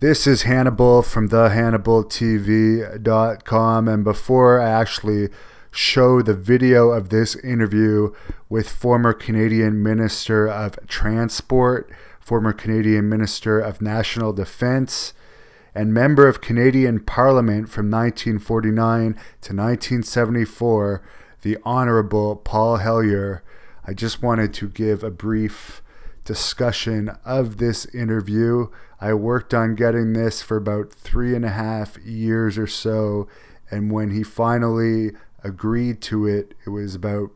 This is Hannibal from the HannibalTV.com, and before I actually show the video of this interview with former Canadian Minister of Transport, former Canadian Minister of National Defence, and member of Canadian Parliament from 1949 to 1974, the Honourable Paul Hellyer, I just wanted to give a brief discussion of this interview. I worked on getting this for about 3.5 years or so, and when he finally agreed to it, it was about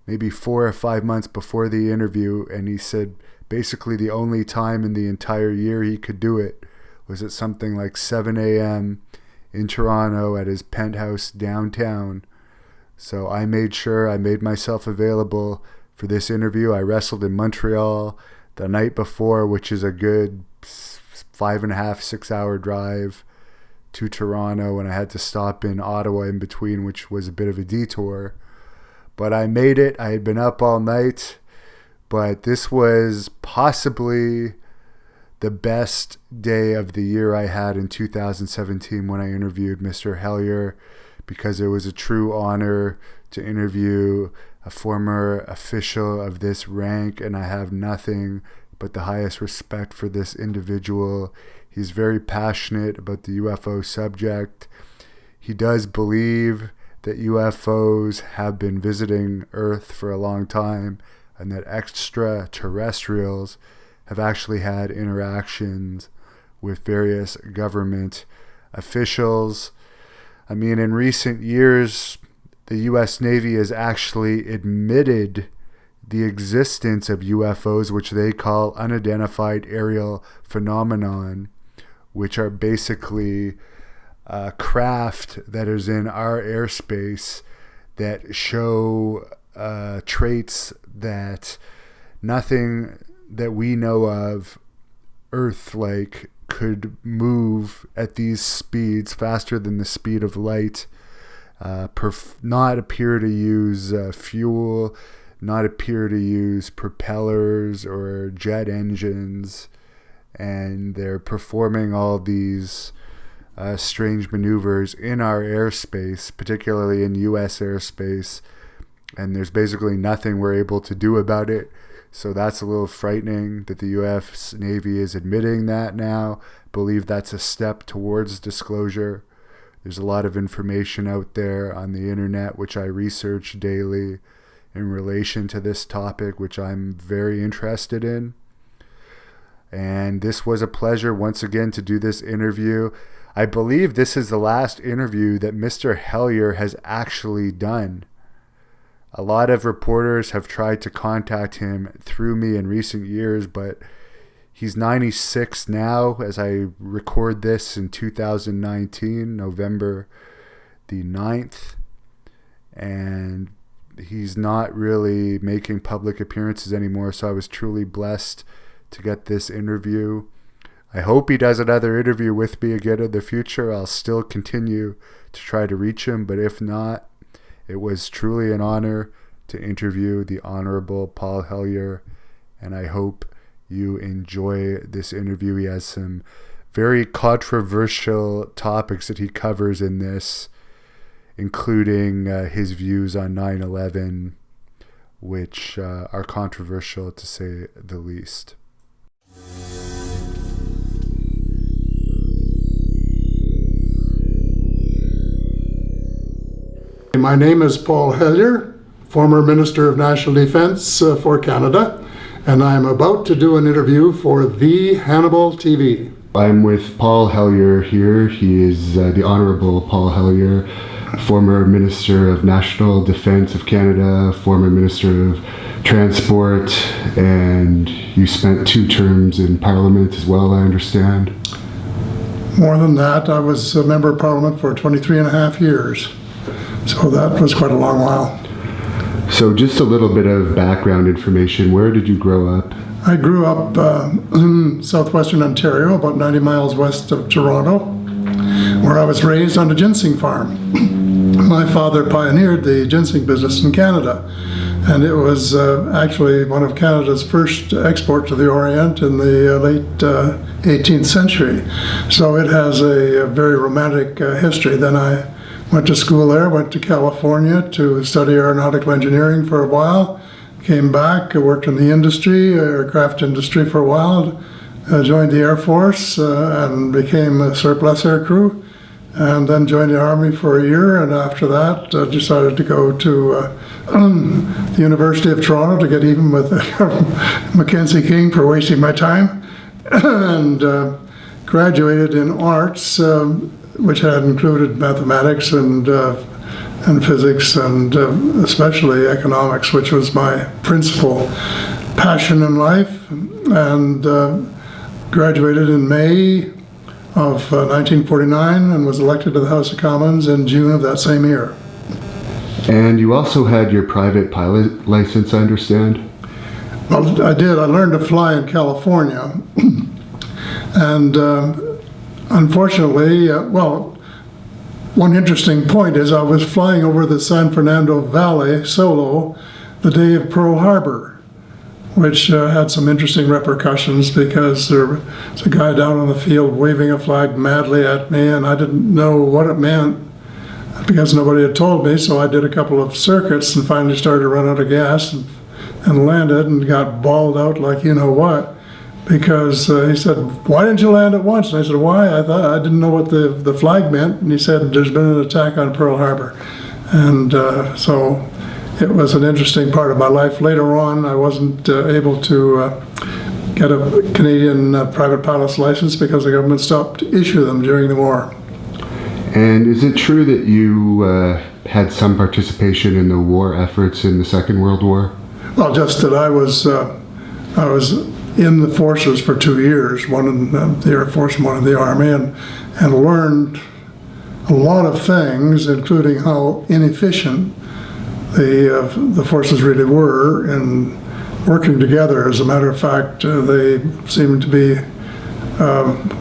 maybe 4 or 5 months before the interview, and he said basically the only time in the entire year he could do it was at something like 7 a.m. in Toronto at his penthouse downtown. So I made sure I made myself available for this interview. I wrestled in Montreal the night before, which is a good 5.5, 6 hour drive to Toronto, and I had to stop in Ottawa in between, which was a bit of a detour. But I made it. I had been up all night, but this was possibly the best day of the year I had in 2017 when I interviewed Mr. Hellyer, because it was a true honor to interview a former official of this rank, and I have nothing but the highest respect for this individual. He's very passionate about the UFO subject. He does believe that UFOs have been visiting Earth for a long time, and that extraterrestrials have actually had interactions with various government officials. I mean, in recent years, the U.S. Navy has actually admitted the existence of UFOs, which they call unidentified aerial phenomenon, which are basically craft that is in our airspace that show traits that nothing that we know of Earth-like could move at these speeds faster than the speed of light, not appear to use fuel, not appear to use propellers or jet engines, and they're performing all these strange maneuvers in our airspace, particularly in U.S. airspace, and there's basically nothing we're able to do about it. So that's a little frightening that the U.S. Navy is admitting that now. I believe that's a step towards disclosure. There's a lot of information out there on the internet, which I research daily in relation to this topic, which I'm very interested in. And this was a pleasure once again to do this interview. I believe this is the last interview that Mr. Hellyer has actually done. A lot of reporters have tried to contact him through me in recent years, but he's 96 now as I record this in 2019, November the 9th, and he's not really making public appearances anymore, so I was truly blessed to get this interview. I hope he does another interview with me again in the future. I'll still continue to try to reach him, but if not, it was truly an honor to interview the Honourable Paul Hellyer, and I hope you enjoy this interview. He has some very controversial topics that he covers in this, including his views on 9/11, which are controversial to say the least. My name is Paul Hellyer, former Minister of National Defence for Canada, and I'm about to do an interview for the Hannibal TV. I'm with Paul Hellyer here. He is the Honourable Paul Hellyer, former Minister of National Defence of Canada, former Minister of Transport, and you spent 2 terms in Parliament as well, I understand. More than that, I was a Member of Parliament for 23.5 years. So that was quite a long while. So just a little bit of background information. Where did you grow up? I grew up in southwestern Ontario, about 90 miles west of Toronto, where I was raised on a ginseng farm. My father pioneered the ginseng business in Canada, And it was actually one of Canada's first export to the Orient in the late 18th century. So it has a very romantic history. Then I went to school there, went to California to study aeronautical engineering for a while, came back, worked in the industry, aircraft industry for a while, joined the Air Force and became a surplus air crew, and then joined the Army for a year, and after that decided to go to the University of Toronto to get even with Mackenzie King for wasting my time, and graduated in arts, which had included mathematics and physics and especially economics, which was my principal passion in life, and graduated in May of 1949 and was elected to the House of Commons in June of that same year. And you also had your private pilot license, I understand? Well, I did. I learned to fly in California. And unfortunately, one interesting point is I was flying over the San Fernando Valley solo the day of Pearl Harbor, which had some interesting repercussions because there was a guy down on the field waving a flag madly at me, and I didn't know what it meant because nobody had told me. So I did a couple of circuits and finally started to run out of gas and landed and got bawled out like you know what, because he said, "Why didn't you land at once?" And I said, "Why? I didn't know what the flag meant." And he said, "There's been an attack on Pearl Harbor." And so it was an interesting part of my life. Later on, I wasn't able to get a Canadian private pilot's license because the government stopped issuing them during the war. And is it true that you had some participation in the war efforts in the Second World War? Well, just that I was in the forces for 2 years, one in the Air Force and one in the Army, and learned a lot of things, including how inefficient the forces really were in working together. As a matter of fact, they seemed to be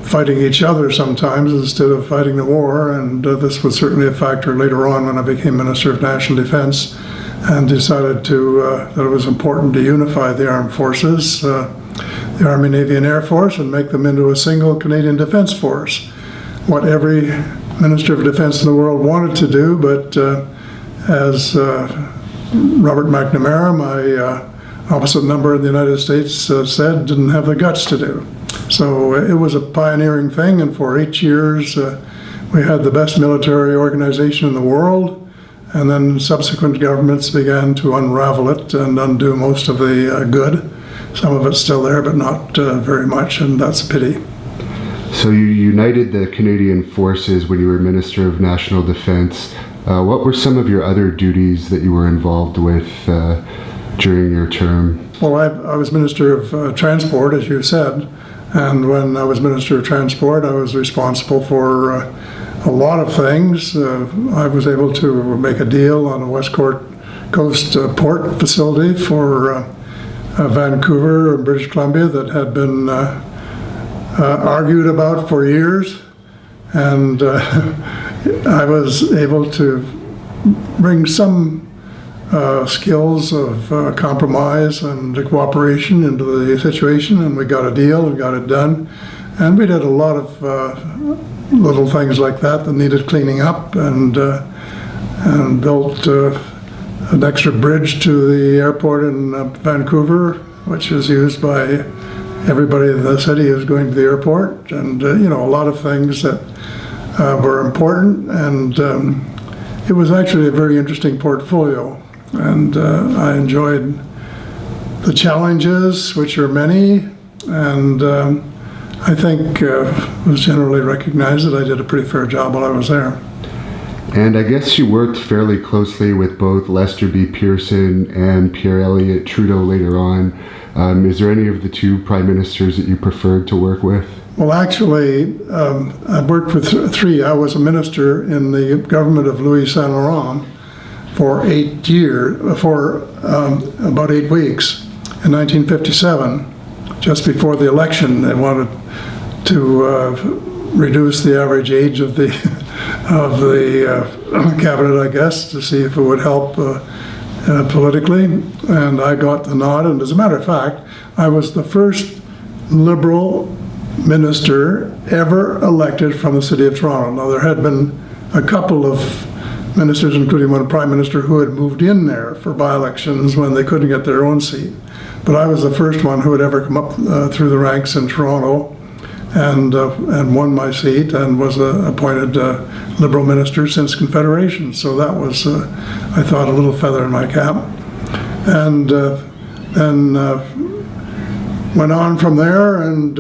fighting each other sometimes instead of fighting the war, and this was certainly a factor later on when I became Minister of National Defense and decided that it was important to unify the armed forces, the Army, Navy, and Air Force, and make them into a single Canadian Defence Force. What every Minister of Defence in the world wanted to do, but as Robert McNamara, my opposite number in the United States, said, didn't have the guts to do. So it was a pioneering thing, and for 8 years we had the best military organization in the world, and then subsequent governments began to unravel it and undo most of the good. Some of it's still there, but not very much, and that's a pity. So you united the Canadian forces when you were Minister of National Defense. What were some of your other duties that you were involved with during your term? Well, I was Minister of Transport, as you said, and when I was Minister of Transport, I was responsible for a lot of things. I was able to make a deal on a West Coast port facility for Vancouver and British Columbia that had been argued about for years, and I was able to bring some skills of compromise and cooperation into the situation, and we got a deal and got it done. And we did a lot of little things like that needed cleaning up, and built an extra bridge to the airport in Vancouver, which is used by everybody in the city who's going to the airport, and a lot of things that were important, and it was actually a very interesting portfolio, and I enjoyed the challenges, which are many, and I think it was generally recognized that I did a pretty fair job while I was there. And I guess you worked fairly closely with both Lester B. Pearson and Pierre Elliott Trudeau later on. Is there any of the two prime ministers that you preferred to work with? Well, actually, I worked with three. I was a minister in the government of Louis Saint Laurent for 8 years, for about 8 weeks in 1957, just before the election. They wanted to reduce the average age of the cabinet, I guess, to see if it would help politically, and I got the nod. And as a matter of fact, I was the first Liberal minister ever elected from the city of Toronto. Now, there had been a couple of ministers, including one prime minister, who had moved in there for by-elections when they couldn't get their own seat. But I was the first one who had ever come up through the ranks in Toronto and won my seat and was appointed Liberal minister since Confederation. So that was, I thought, a little feather in my cap. And then went on from there and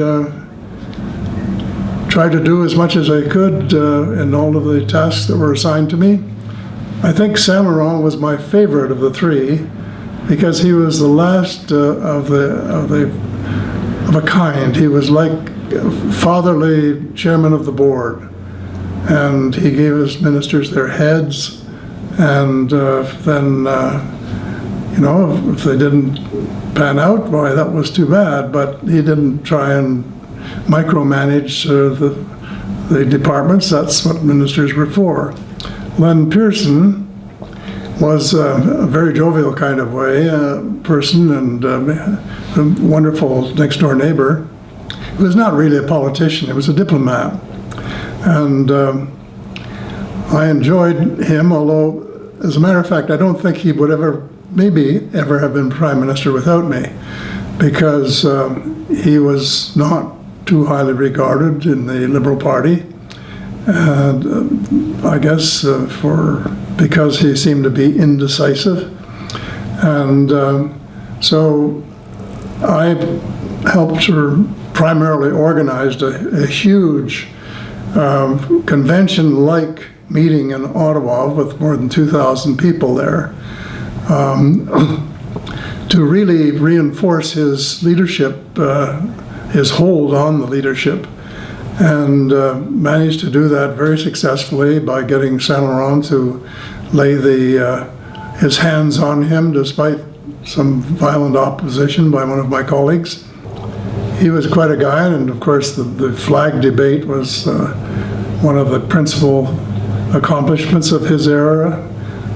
tried to do as much as I could in all of the tasks that were assigned to me. I think Saint Laurent was my favorite of the three because he was the last of a kind. He was like fatherly chairman of the board, and he gave his ministers their heads, and then you know, if they didn't pan out, why, that was too bad. But he didn't try and micromanage the departments. That's what ministers were for. Len Pearson was a very jovial kind of person and a wonderful next-door neighbor. He was not really a politician, he was a diplomat. And I enjoyed him, although, as a matter of fact, I don't think he would ever have been prime minister without me, because he was not too highly regarded in the Liberal Party. And I guess because he seemed to be indecisive. And so I helped primarily organized a huge convention-like meeting in Ottawa with more than 2,000 people there to really reinforce his leadership, his hold on the leadership, and managed to do that very successfully by getting Saint Laurent to lay his hands on him despite some violent opposition by one of my colleagues. He was quite a guy, and of course the flag debate was one of the principal accomplishments of his era,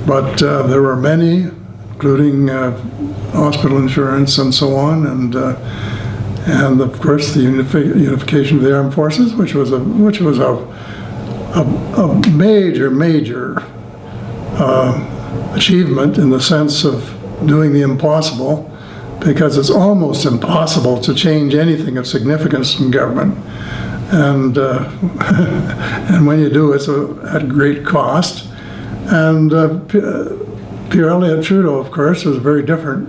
but there were many, including hospital insurance and so on, and of course the unification of the armed forces, which was a major achievement in the sense of doing the impossible, because it's almost impossible to change anything of significance in government, and and when you do, it's at great cost. And Pierre Elliott Trudeau, of course, was very different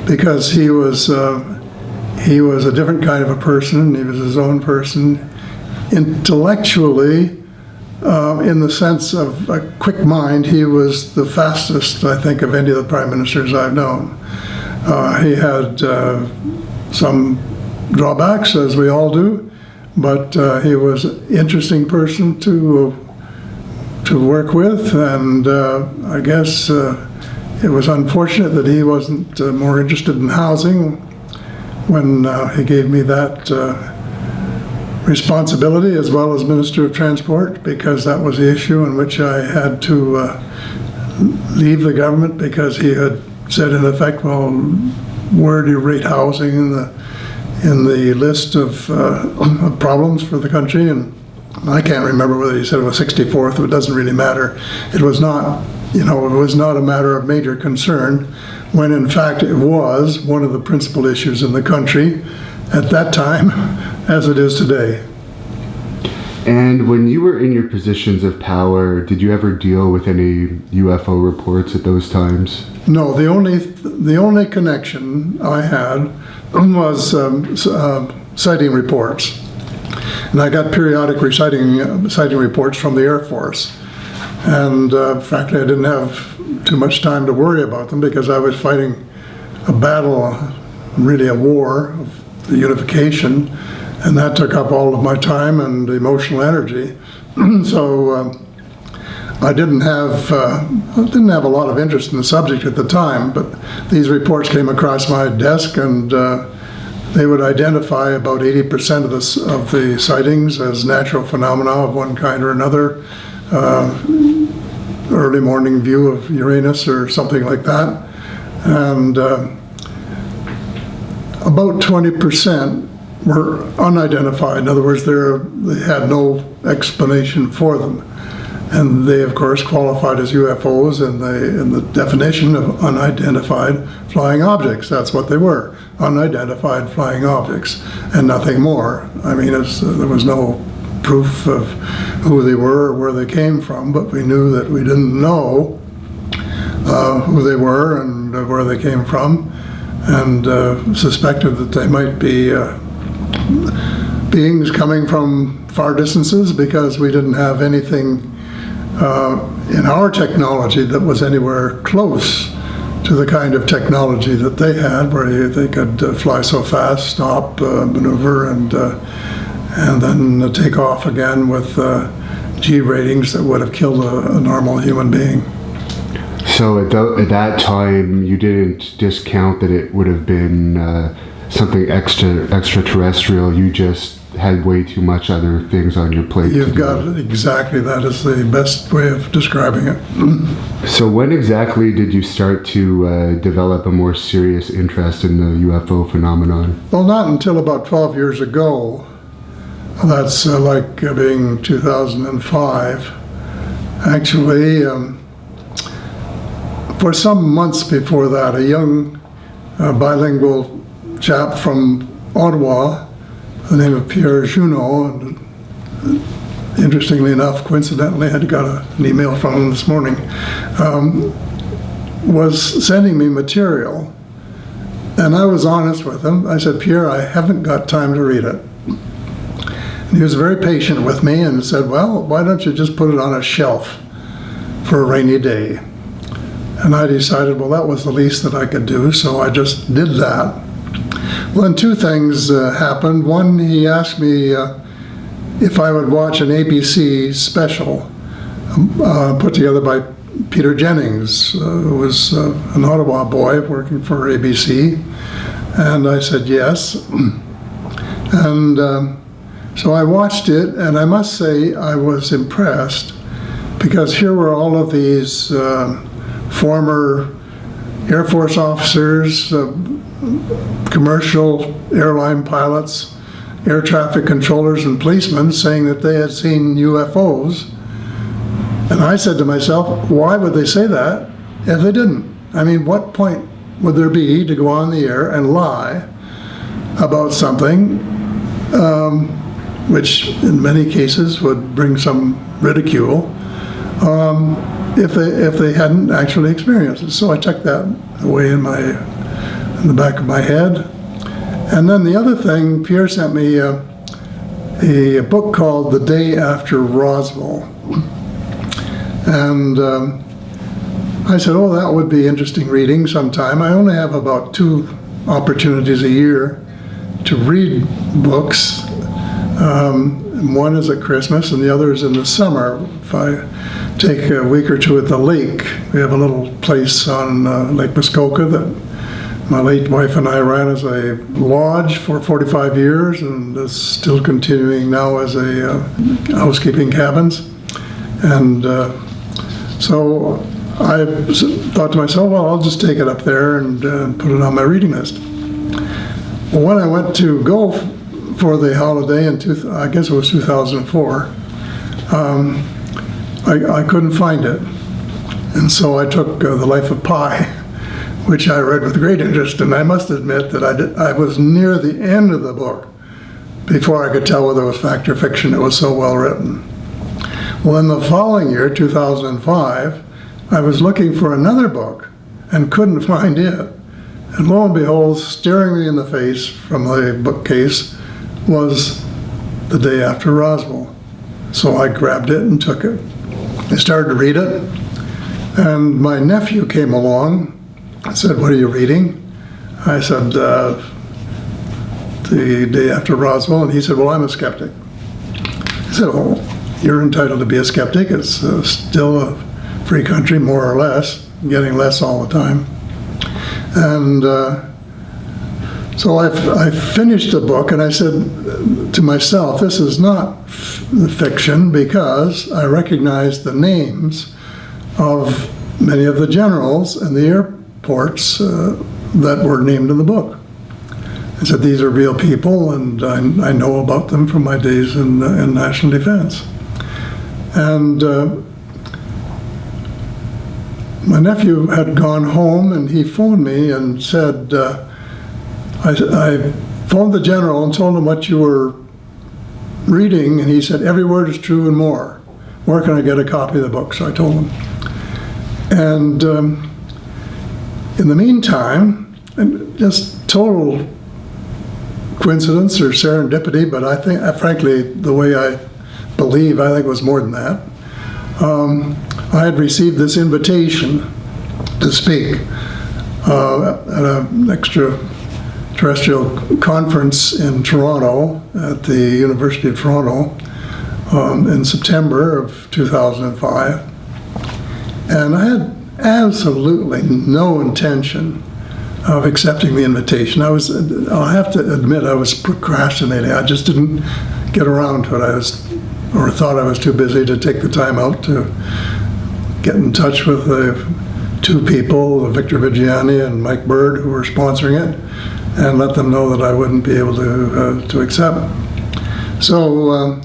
because he was a different kind of a person. He was his own person, intellectually. In the sense of a quick mind, he was the fastest, I think, of any of the prime ministers I've known. He had some drawbacks, as we all do, but he was an interesting person to work with, and I guess it was unfortunate that he wasn't more interested in housing when he gave me that responsibility as well as Minister of Transport, because that was the issue in which I had to leave the government, because he had said in effect, well, where do you rate housing in the list of problems for the country? And I can't remember whether he said it was 64th, but it doesn't really matter. It was not, it was not a matter of major concern, when in fact it was one of the principal issues in the country at that time, as it is today. And when you were in your positions of power, did you ever deal with any UFO reports at those times? No, the only connection I had was sighting reports. And I got periodic sighting reports from the Air Force. And frankly, I didn't have too much time to worry about them, because I was fighting a battle, really a war of the unification, and that took up all of my time and emotional energy. So I didn't have a lot of interest in the subject at the time, but these reports came across my desk, and they would identify about 80% of the sightings as natural phenomena of one kind or another. early morning view of Uranus or something like that. And about 20% were unidentified. In other words, they had no explanation for them. And they, of course, qualified as UFOs in the definition of unidentified flying objects. That's what they were, unidentified flying objects, and nothing more. I mean, there was no proof of who they were or where they came from, but we knew that we didn't know who they were and where they came from, and suspected that they might be beings coming from far distances, because we didn't have anything in our technology that was anywhere close to the kind of technology that they had, where they could fly so fast, stop, maneuver, and then take off again with G ratings that would have killed a normal human being. So at that time, you didn't discount that it would have been something extraterrestrial. You just had way too much other things on your plate. You've got it. Exactly. That is the best way of describing it. So when exactly did you start to develop a more serious interest in the UFO phenomenon? Well, not until about 12 years ago. That's like being 2005. Actually, for some months before that, a young bilingual chap from Ottawa, the name of Pierre Junot, and interestingly enough, coincidentally, I had got an email from him this morning, was sending me material. And I was honest with him. I said, Pierre, I haven't got time to read it. And he was very patient with me and said, well, why don't you just put it on a shelf for a rainy day? And I decided, well, that was the least that I could do, so I just did that. Well, then two things happened. One, he asked me if I would watch an ABC special put together by Peter Jennings, who was an Ottawa boy working for ABC. And I said yes. And so I watched it, and I must say I was impressed, because here were all of these former Air Force officers, commercial airline pilots, air traffic controllers, and policemen saying that they had seen UFOs. And I said to myself, why would they say that if they didn't? I mean, what point would there be to go on the air and lie about something which in many cases would bring some ridicule if they hadn't actually experienced it? So I took that away in the back of my head. And then the other thing, Pierre sent me a book called The Day After Roswell. And I said, oh, that would be interesting reading sometime. I only have about 2 opportunities a year to read books. One is at Christmas and the other is in the summer. If I take a week or 2 at the lake, we have a little place on Lake Muskoka that my late wife and I ran as a lodge for 45 years, and is still continuing now as a housekeeping cabins. And so I thought to myself, well, I'll just take it up there and put it on my reading list. Well, when I went to go for the holiday in, I guess it was 2004, I couldn't find it. And so I took The Life of Pi, which I read with great interest, and I must admit that I was near the end of the book before I could tell whether it was fact or fiction. It was so well written. Well, in the following year, 2005, I was looking for another book and couldn't find it. And lo and behold, staring me in the face from the bookcase was The Day After Roswell. So I grabbed it and took it. I started to read it, and my nephew came along. I said, what are you reading? I said, The Day After Roswell, and he said, well, I'm a skeptic. I said, well, you're entitled to be a skeptic. It's still a free country, more or less, getting less all the time. And so I finished the book, and I said to myself, this is not fiction, because I recognized the names of many of the generals and the airports that were named in the book. I said, these are real people, and I know about them from my days in national defense. And my nephew had gone home, and he phoned me and said, I phoned the general and told him what you were reading, and he said, every word is true and more. Where can I get a copy of the book? So I told him. And in the meantime, and just total coincidence or serendipity, but I think, frankly, the way I believe, I think it was more than that. I had received this invitation to speak at an extraterrestrial conference in Toronto, at the University of Toronto, in September of 2005. And I had absolutely no intention of accepting the invitation. I'll have to admit, I was procrastinating. I just didn't get around to it. Or thought I was too busy to take the time out to get in touch with the two people, Victor Vigiani and Mike Bird, who were sponsoring it, and let them know that I wouldn't be able to accept. So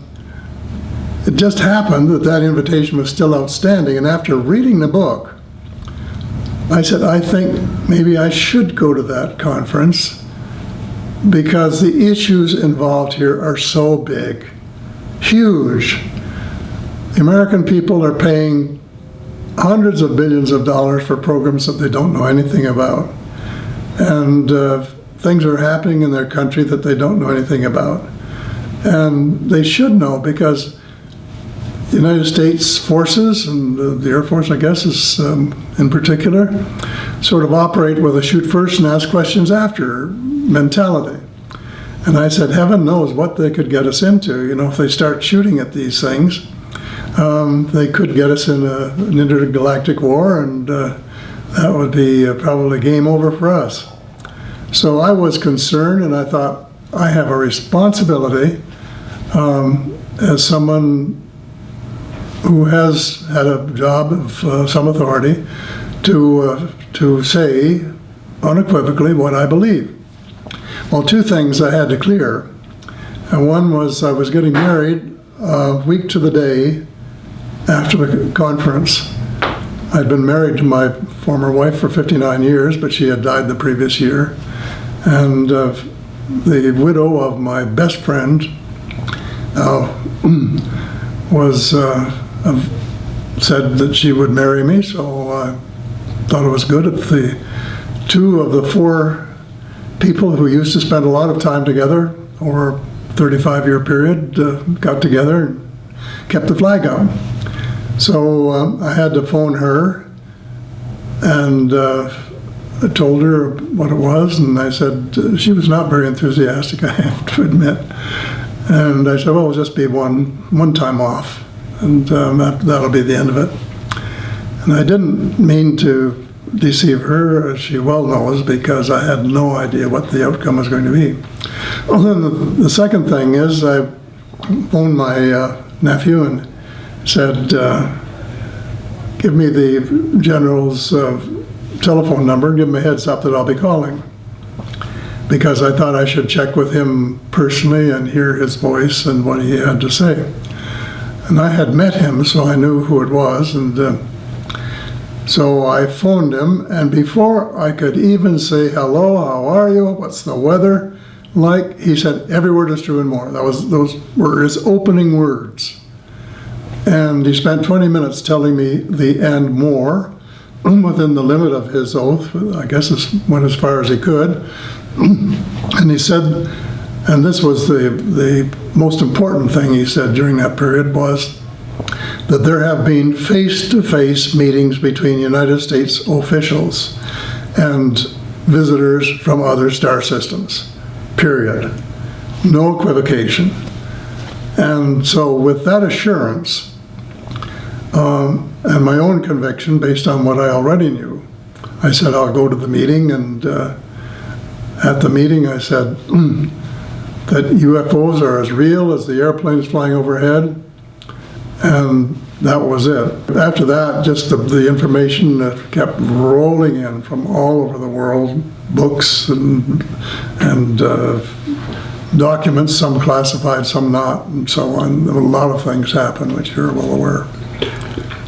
it just happened that that invitation was still outstanding, and after reading the book, I said, I think maybe I should go to that conference because the issues involved here are so big, huge. The American people are paying hundreds of billions of dollars for programs that they don't know anything about. And things are happening in their country that they don't know anything about. And they should know, because the United States forces, and the Air Force, I guess, is in particular, sort of operate with a shoot first and ask questions after mentality. And I said, heaven knows what they could get us into. You know, if they start shooting at these things, they could get us in an intergalactic war, and that would be probably game over for us. So I was concerned, and I thought, I have a responsibility as someone who has had a job of some authority to say unequivocally what I believe. Well, two things I had to clear. And one was I was getting married a week to the day after the conference. I'd been married to my former wife for 59 years, but she had died the previous year. And the widow of my best friend said that she would marry me, so I thought it was good if the two of the four people who used to spend a lot of time together over a 35-year period got together and kept the flag up. So I had to phone her, and I told her what it was, and I said, she was not very enthusiastic, I have to admit. And I said, well, it'll just be one time off, and that'll be the end of it. And I didn't mean to deceive her, as she well knows, because I had no idea what the outcome was going to be. Well, then the second thing is I phoned my nephew and said, give me the general's telephone number, give him a heads up that I'll be calling. Because I thought I should check with him personally and hear his voice and what he had to say. And I had met him, so I knew who it was, and so I phoned him, and before I could even say, hello, how are you, what's the weather like, he said, every word is true and more. Those were his opening words. And he spent 20 minutes telling me the and more, within the limit of his oath. I guess it went as far as he could. And he said, and this was the most important thing he said during that period, was that there have been face-to-face meetings between United States officials and visitors from other star systems, period. No equivocation. And so with that assurance, and my own conviction based on what I already knew, I said, I'll go to the meeting. And at the meeting I said that UFOs are as real as the airplanes flying overhead, and that was it. After that, just the information that kept rolling in from all over the world, books and documents, some classified, some not, and so on. A lot of things happened, which you're well aware.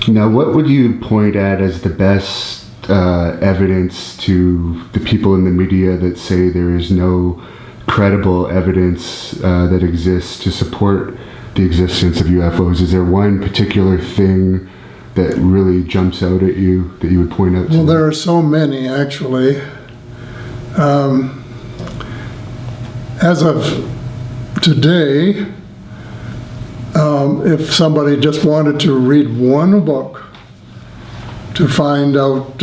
Now, what would you point at as the best evidence to the people in the media that say there is no credible evidence that exists to support the existence of UFOs? Is there one particular thing that really jumps out at you that you would point out to? Well, there are so many, actually. As of today, if somebody just wanted to read one book to find out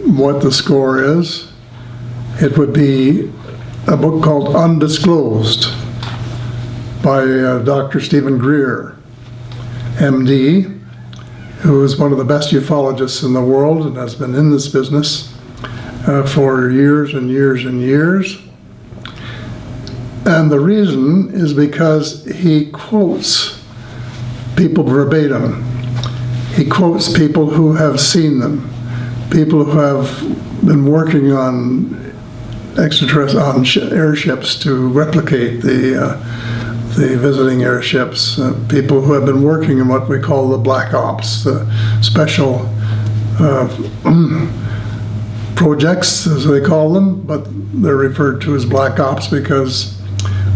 what the score is, it would be a book called Undisclosed by Dr. Stephen Greer, MD, who is one of the best ufologists in the world and has been in this business for years and years and years. And the reason is because he quotes people verbatim. He quotes people who have seen them, people who have been working on airships to replicate the visiting airships, people who have been working in what we call the black ops, the special projects, as they call them, but they're referred to as black ops because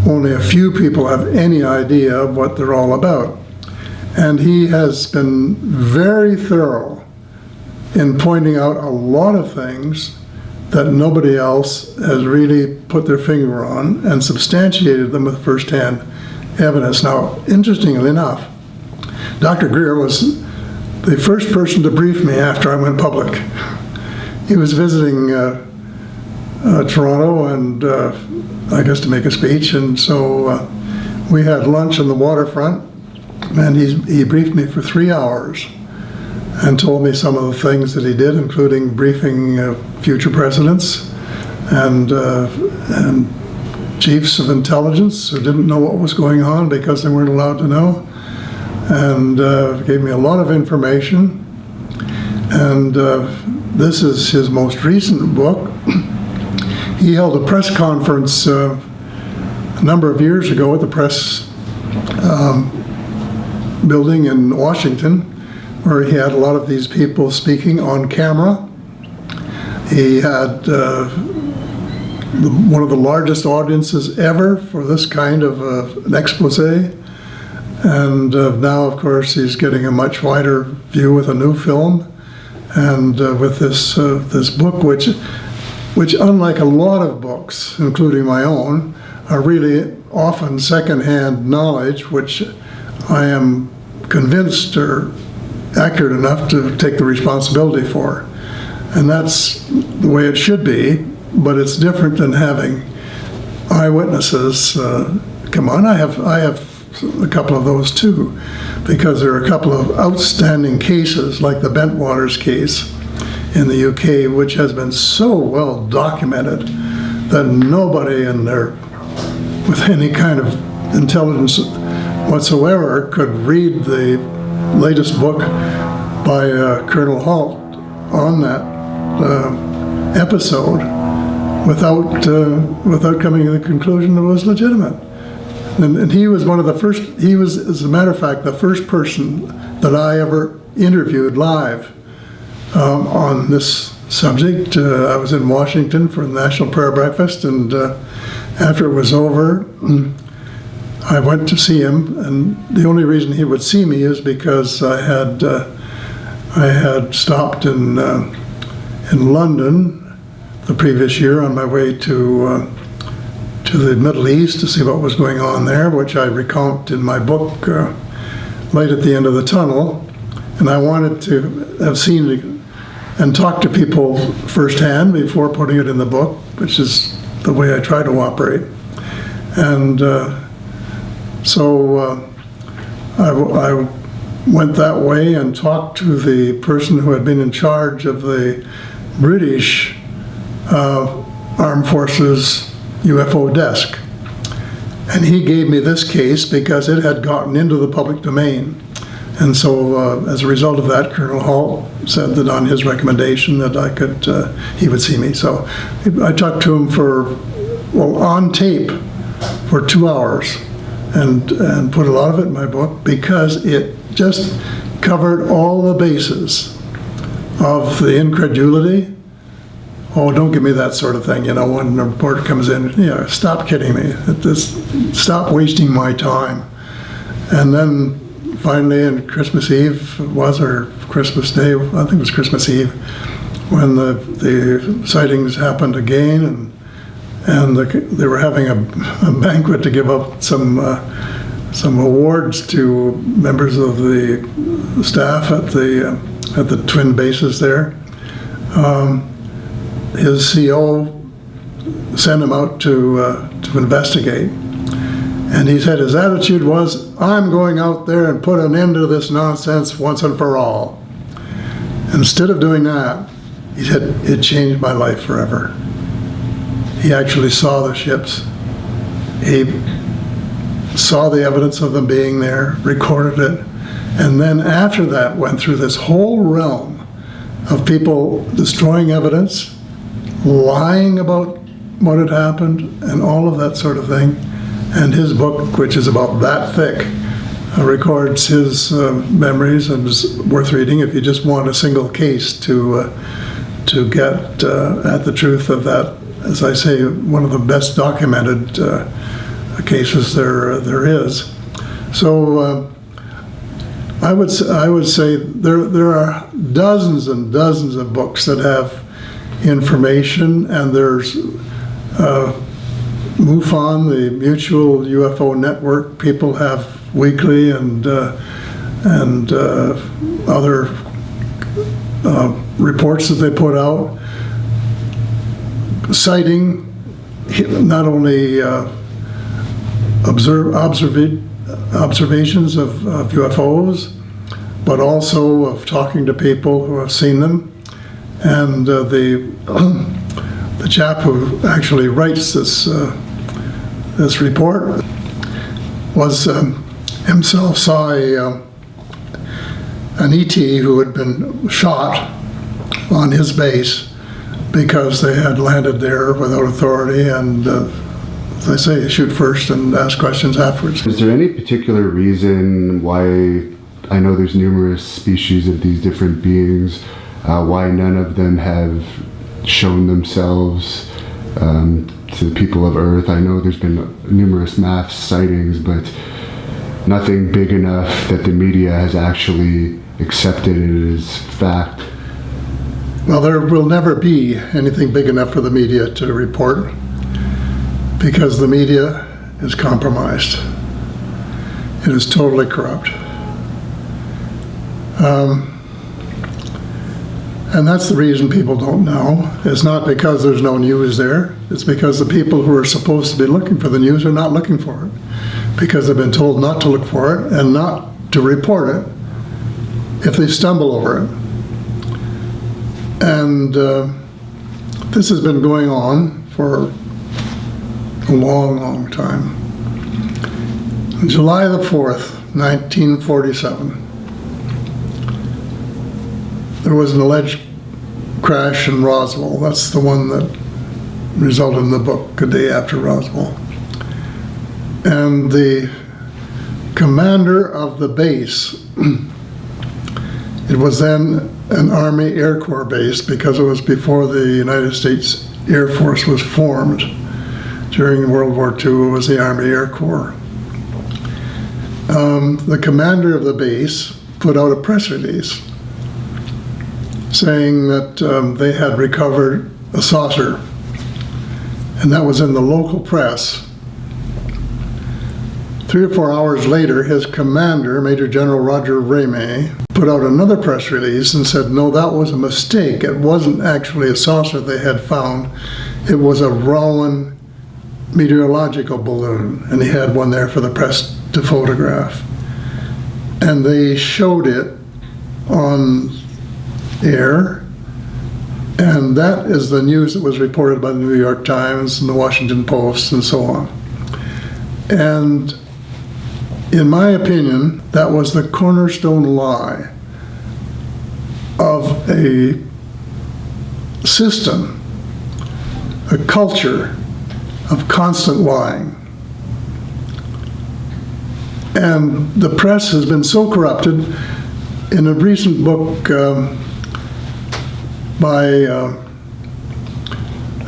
only a few people have any idea of what they're all about. And he has been very thorough in pointing out a lot of things that nobody else has really put their finger on and substantiated them with first-hand evidence. Now, interestingly enough, Dr. Greer was the first person to brief me after I went public. He was visiting Toronto and I guess to make a speech, and so we had lunch on the waterfront, and he briefed me for 3 hours and told me some of the things that he did, including briefing future presidents and chiefs of intelligence who didn't know what was going on because they weren't allowed to know, and gave me a lot of information. And this is his most recent book. He held a press conference a number of years ago at the press building in Washington, where he had a lot of these people speaking on camera. He had one of the largest audiences ever for this kind of an expose. And now, of course, he's getting a much wider view with a new film and with this book, which unlike a lot of books, including my own, are really often secondhand knowledge, which I am convinced are accurate enough to take the responsibility for. And that's the way it should be, but it's different than having eyewitnesses come on. I have a couple of those too, because there are a couple of outstanding cases, like the Bentwaters case in the UK, which has been so well documented that nobody in there with any kind of intelligence whatsoever could read the latest book by Colonel Halt on that episode without coming to the conclusion that it was legitimate. And he was one of the first, he was, as a matter of fact, the first person that I ever interviewed live on this subject. I was in Washington for the National Prayer Breakfast, and after it was over, I went to see him, and the only reason he would see me is because I had stopped in London the previous year on my way to the Middle East to see what was going on there, which I recount in my book, Light at the End of the Tunnel. And I wanted to have seen and talked to people firsthand before putting it in the book, which is the way I try to operate. And so I went that way and talked to the person who had been in charge of the British Armed Forces UFO desk. And he gave me this case because it had gotten into the public domain. And so as a result of that, Colonel Hall said that on his recommendation that I could, he would see me. So I talked to him on tape for 2 hours and put a lot of it in my book because it just covered all the bases of the incredulity. Oh, don't give me that sort of thing. When a report comes in, stop kidding me. Stop wasting my time. And then finally, on Christmas Eve or Christmas Day, I think it was Christmas Eve, when the sightings happened again, and they were having a banquet to give up some awards to members of the staff at the twin bases there. His CO sent him out to investigate. And he said his attitude was, I'm going out there and put an end to this nonsense once and for all. Instead of doing that, he said, it changed my life forever. He actually saw the ships. He saw the evidence of them being there, recorded it, and then after that went through this whole realm of people destroying evidence, lying about what had happened, and all of that sort of thing. And his book, which is about that thick, records his memories and is worth reading if you just want a single case to get at the truth of that. As I say, one of the best documented cases there is. So I would say there are dozens and dozens of books that have information, and there's MUFON, the Mutual UFO Network, people have weekly and other reports that they put out, citing not only observations of UFOs, but also of talking to people who have seen them. And the chap who actually writes this report was himself saw an ET who had been shot on his base because they had landed there without authority, and as I say, shoot first and ask questions afterwards. Is there any particular reason why, I know there's numerous species of these different beings, why none of them have shown themselves to the people of Earth? I know there's been numerous mass sightings, but nothing big enough that the media has actually accepted it as fact. Well, there will never be anything big enough for the media to report because the media is compromised. It is totally corrupt. And that's the reason people don't know. It's not because there's no news there. It's because the people who are supposed to be looking for the news are not looking for it because they've been told not to look for it and not to report it if they stumble over it. And this has been going on for a long, long time. On July the 4th, 1947, there was an alleged crash in Roswell. That's the one that resulted in the book, A Day After Roswell. And the commander of the base, it was then an Army Air Corps base because it was before the United States Air Force was formed. During World War II, it was the Army Air Corps. The commander of the base put out a press release saying that they had recovered a saucer, and that was in the local press. 3 or 4 hours later, his commander, Major General Roger Ramey, put out another press release and said, no, that was a mistake. It wasn't actually a saucer they had found. It was a Rowan meteorological balloon, and he had one there for the press to photograph. And they showed it on air, and that is the news that was reported by the New York Times and the Washington Post and so on. And In my opinion, that was the cornerstone lie of a system, a culture of constant lying. And the press has been so corrupted. In a recent book by a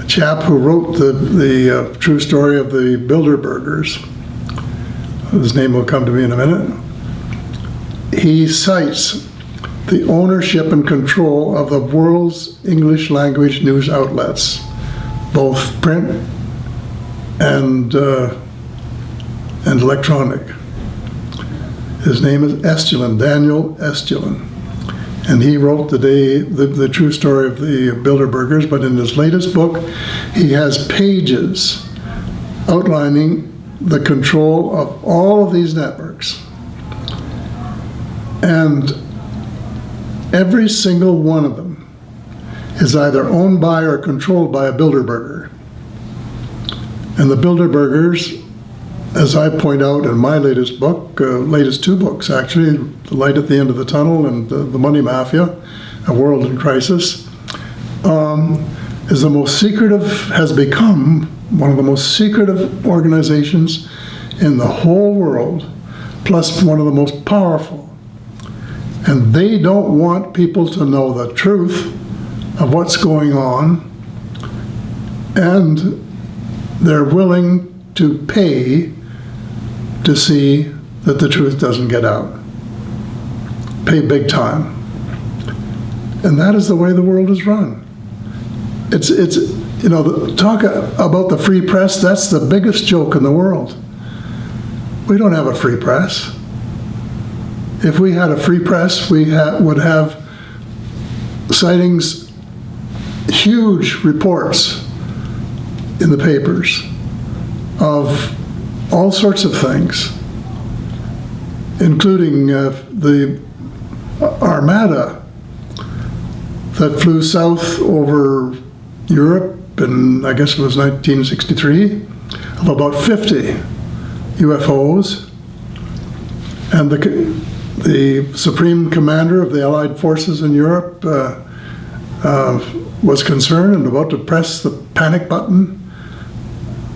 chap who wrote the true story of the Bilderbergers, his name will come to me in a minute, he cites the ownership and control of the world's English language news outlets, both print and electronic. His name is Estulin, Daniel Estulin. And he wrote the true story of the Bilderbergers, but in his latest book, he has pages outlining the control of all of these networks. And every single one of them is either owned by or controlled by a Bilderberger. And the Bilderbergers, as I point out in my latest book, latest two books actually, The Light at the End of the Tunnel and The Money Mafia, A World in Crisis, is the most secretive, has become one of the most secretive organizations in the whole world, plus one of the most powerful. And they don't want people to know the truth of what's going on, and they're willing to pay to see that the truth doesn't get out. Pay big time. And that is the way the world is run. It's you know, talk about the free press, that's the biggest joke in the world. We don't have a free press. If we had a free press, we would have sightings, huge reports in the papers of all sorts of things, including the Armada that flew south over Europe in, I guess it was 1963, of about 50 UFOs. And the Supreme Commander of the Allied forces in Europe was concerned and about to press the panic button.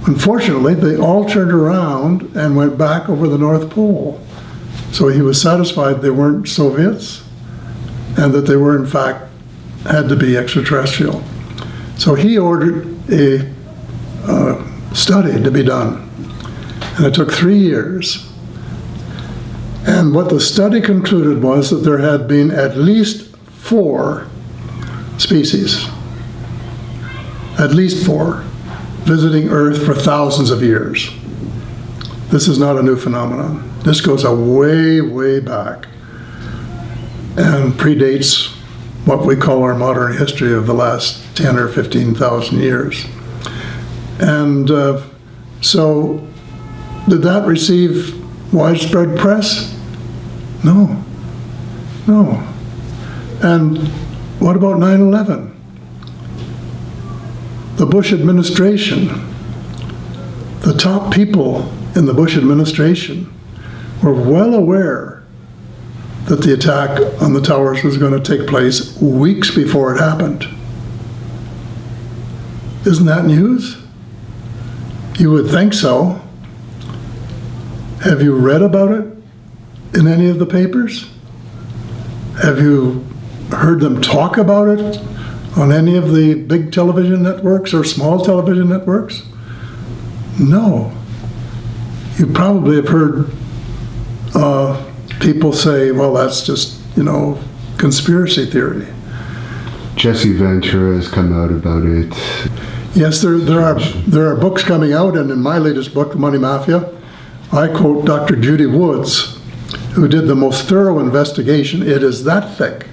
Unfortunately, they all turned around and went back over the North Pole. So he was satisfied they weren't Soviets and that they were, in fact, had to be extraterrestrial. So he ordered a study to be done. And it took 3 years. And what the study concluded was that there had been at least 4 species, at least 4, visiting Earth for thousands of years. This is not a new phenomenon. This goes a way, way back and predates what we call our modern history of the last 10 or 15,000 years. And so did that receive widespread press? No, no. And what about 9/11? The Bush administration, the top people in the Bush administration were well aware that the attack on the towers was going to take place weeks before it happened. Isn't that news? You would think so. Have you read about it in any of the papers? Have you heard them talk about it on any of the big television networks or small television networks? No. You probably have heard people say, well, that's just, you know, conspiracy theory. Jesse Ventura has come out about it. Yes, there are books coming out, and in my latest book, The Money Mafia, I quote Dr. Judy Woods, who did the most thorough investigation. It is that thick.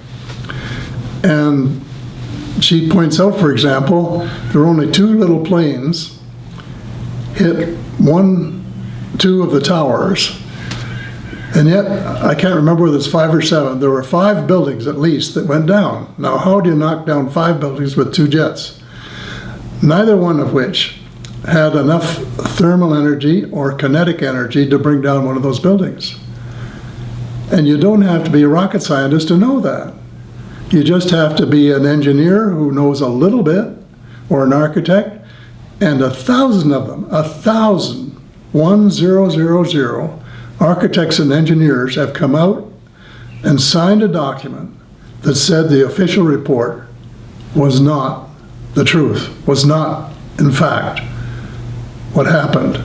And she points out, for example, there were only 2 little planes hit 2 of the towers. And yet, I can't remember whether it's 5 or 7, there were 5 buildings at least that went down. Now, how do you knock down 5 buildings with 2 jets? Neither one of which had enough thermal energy or kinetic energy to bring down one of those buildings. And you don't have to be a rocket scientist to know that. You just have to be an engineer who knows a little bit, or an architect, and 1,000 of them, 1,000 architects and engineers have come out and signed a document that said the official report was not the truth, was not, in fact, what happened.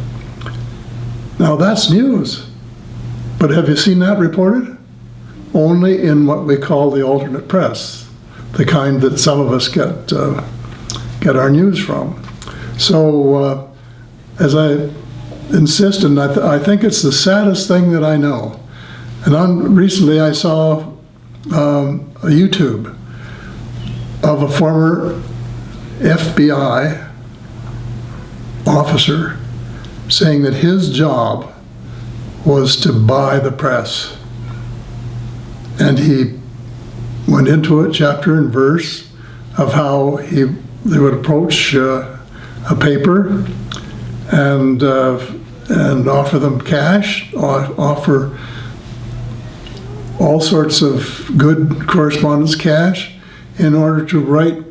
Now that's news. But have you seen that reported? Only in what we call the alternate press, the kind that some of us get our news from. So as I insist, and I think it's the saddest thing that I know. And recently I saw a YouTube of a former FBI officer saying that his job was to buy the press. And he went into it chapter and verse of how they would approach a paper and offer them cash, offer all sorts of good correspondence cash in order to write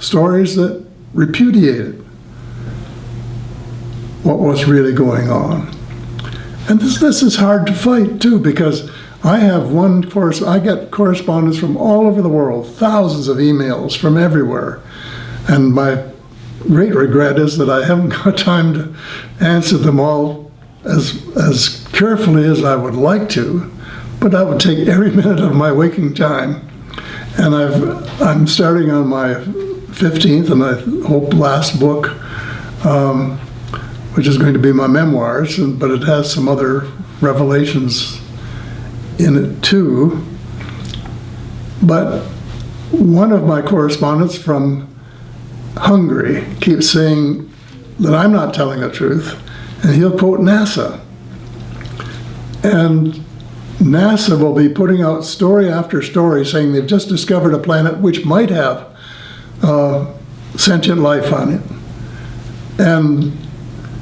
stories that repudiated what was really going on. And this is hard to fight too, because I get correspondence from all over the world, thousands of emails from everywhere. And my great regret is that I haven't got time to answer them all as carefully as I would like to, but that would take every minute of my waking time. And I'm starting on my 15th and I hope last book, which is going to be my memoirs, but it has some other revelations in it too. But one of my correspondents from Hungary keeps saying that I'm not telling the truth, and he'll quote NASA. And NASA will be putting out story after story saying they've just discovered a planet which might have sentient life on it. And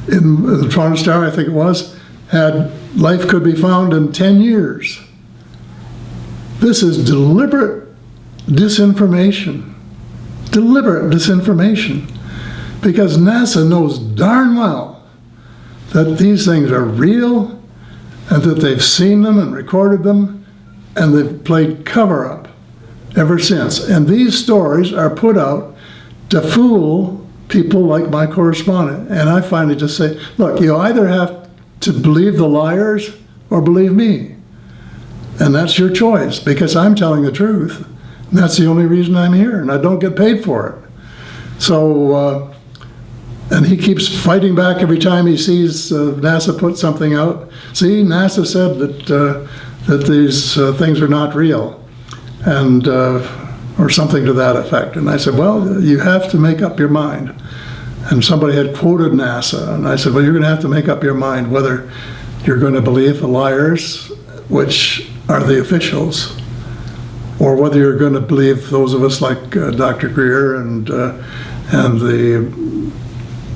in the Toronto Star, I think it was, had life could be found in 10 years. This is deliberate disinformation. Deliberate disinformation. Because NASA knows darn well that these things are real and that they've seen them and recorded them, and they've played cover-up ever since. And these stories are put out to fool people like my correspondent. And I finally just say, look, you either have to believe the liars or believe me. And that's your choice, because I'm telling the truth. And that's the only reason I'm here, and I don't get paid for it. So, and he keeps fighting back every time he sees NASA put something out. See, NASA said that these things are not real, and or something to that effect. And I said, well, you have to make up your mind. And somebody had quoted NASA, and I said, well, you're going to have to make up your mind whether you're going to believe the liars, which are the officials, or whether you're going to believe those of us like Dr. Greer and the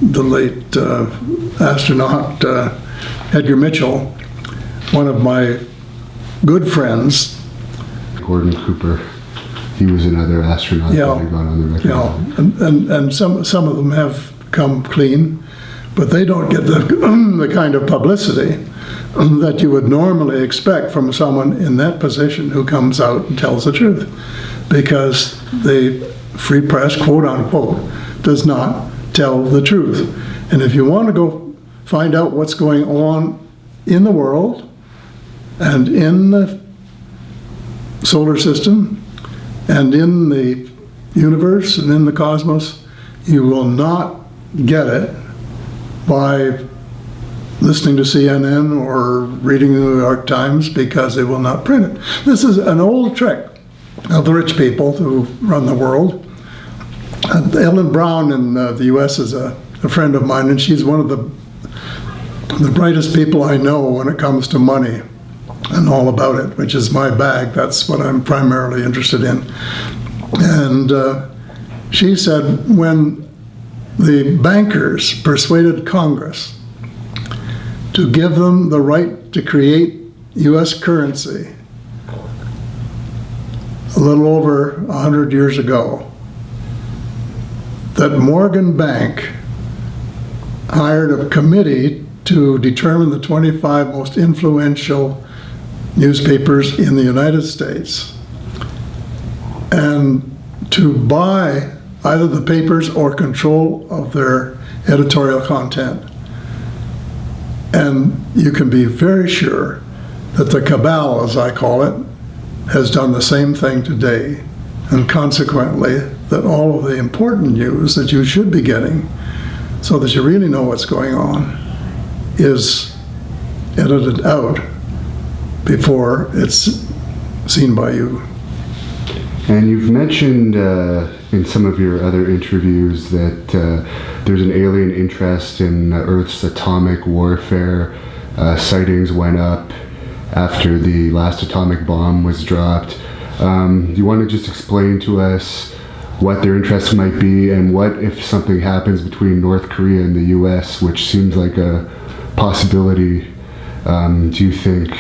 late astronaut Edgar Mitchell, one of my good friends. Gordon Cooper, he was another astronaut that I got on the record. Yeah, and some of them have come clean, but they don't get the kind of publicity that you would normally expect from someone in that position who comes out and tells the truth, because the free press, quote unquote, does not tell the truth. And if you want to go find out what's going on in the world and in the solar system and in the universe and in the cosmos, you will not get it by listening to CNN or reading the New York Times, because they will not print it. This is an old trick of the rich people who run the world. Ellen Brown in the US is a friend of mine, and she's one of the brightest people I know when it comes to money and all about it, which is my bag. That's what I'm primarily interested in. And she said when the bankers persuaded Congress to give them the right to create U.S. currency a little over 100 years ago, that Morgan Bank hired a committee to determine the 25 most influential newspapers in the United States and to buy either the papers or control of their editorial content. And you can be very sure that the cabal, as I call it, has done the same thing today. And consequently, that all of the important news that you should be getting, so that you really know what's going on, is edited out before it's seen by you. And you've mentioned in some of your other interviews that there's an alien interest in Earth's atomic warfare. Sightings went up after the last atomic bomb was dropped. Do you want to just explain to us what their interests might be, and what if something happens between North Korea and the US, which seems like a possibility? Do you think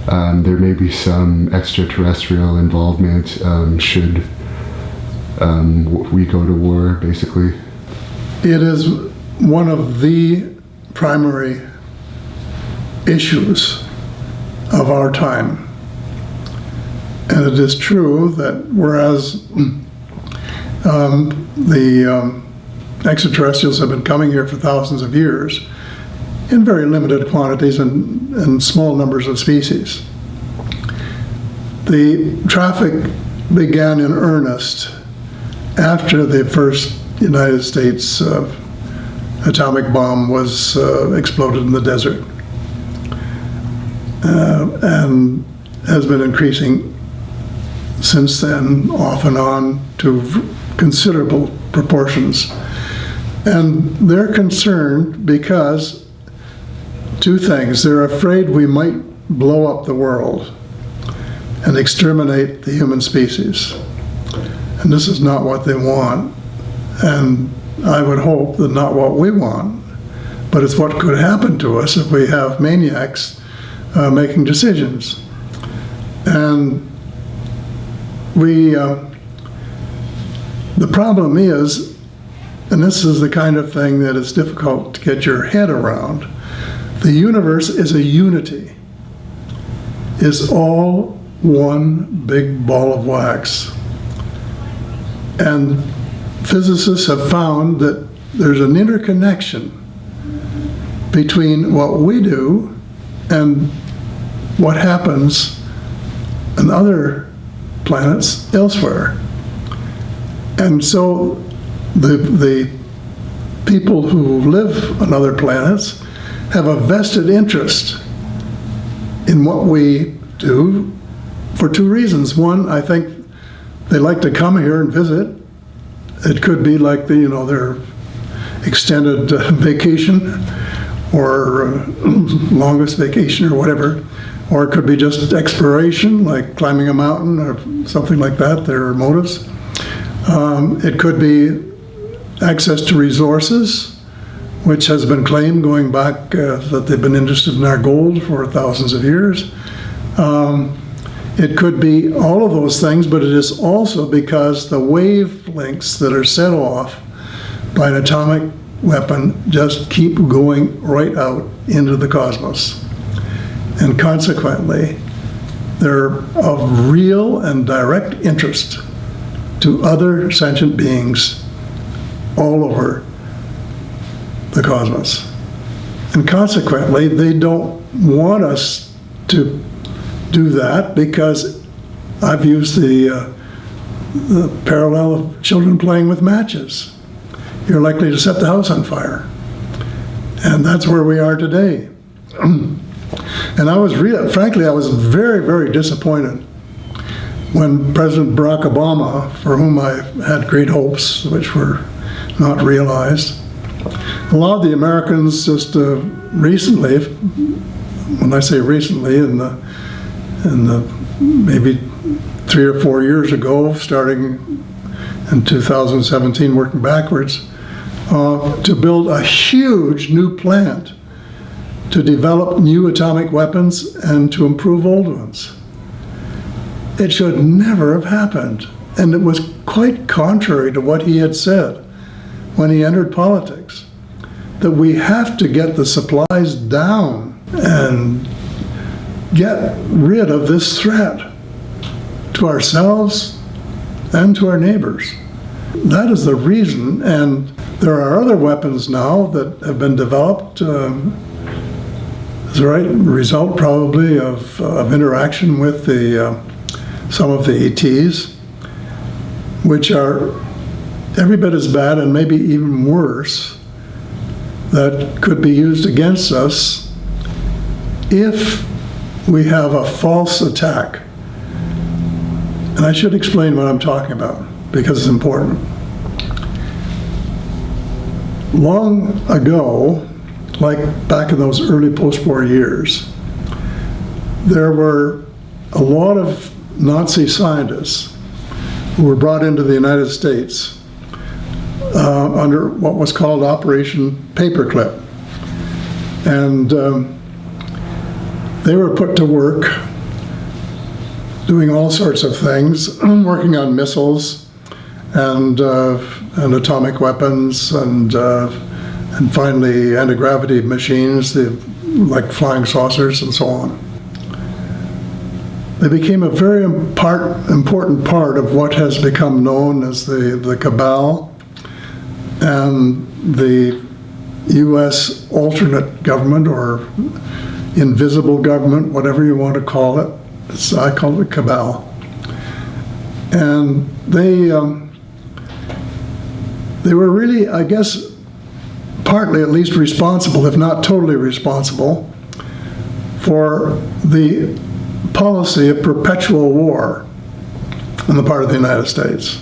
there may be some extraterrestrial involvement should we go to war, basically? It is one of the primary issues of our time. And it is true that whereas the extraterrestrials have been coming here for thousands of years in very limited quantities and small numbers of species, the traffic began in earnest after the first United States atomic bomb was exploded in the desert, and has been increasing since then, off and on, to considerable proportions. And they're concerned because two things. They're afraid we might blow up the world and exterminate the human species. And this is not what they want. And I would hope that not what we want, but it's what could happen to us if we have maniacs making decisions. And the problem is, and this is the kind of thing that is difficult to get your head around, the universe is a unity. It's all one big ball of wax. And physicists have found that there's an interconnection between what we do and what happens on other planets elsewhere. And so the people who live on other planets have a vested interest in what we do for two reasons. One, I think they like to come here and visit. It could be like their extended vacation or longest vacation or whatever. Or it could be just exploration, like climbing a mountain or something like that, their motives. It could be access to resources, which has been claimed going back that they've been interested in our gold for thousands of years. It could be all of those things, but it is also because the wavelengths that are set off by an atomic weapon just keep going right out into the cosmos. And consequently, they're of real and direct interest to other sentient beings all over the cosmos. And consequently, they don't want us to do that, because I've used the parallel of children playing with matches. You're likely to set the house on fire. And that's where we are today. And I was frankly, I was very, very disappointed when President Barack Obama, for whom I had great hopes, which were not realized, allowed the Americans just recently, when I say recently, in the maybe 3 or 4 years ago, starting in 2017, working backwards, to build a huge new plant to develop new atomic weapons and to improve old ones. It should never have happened. And it was quite contrary to what he had said when he entered politics, that we have to get the supplies down and get rid of this threat to ourselves and to our neighbors. That is the reason, and there are other weapons now that have been developed as a result probably of interaction with some of the ETs, which are every bit as bad and maybe even worse, that could be used against us if we have a false attack. And I should explain what I'm talking about because it's important. Long ago, like back in those early post-war years, there were a lot of Nazi scientists who were brought into the United States under what was called Operation Paperclip. And they were put to work doing all sorts of things, working on missiles and atomic weapons and finally anti-gravity machines, like flying saucers and so on. They became a very important part of what has become known as the cabal and the U.S. alternate government or invisible government, whatever you want to call it. I call it cabal. And they were really, I guess, partly at least responsible, if not totally responsible, for the policy of perpetual war on the part of the United States.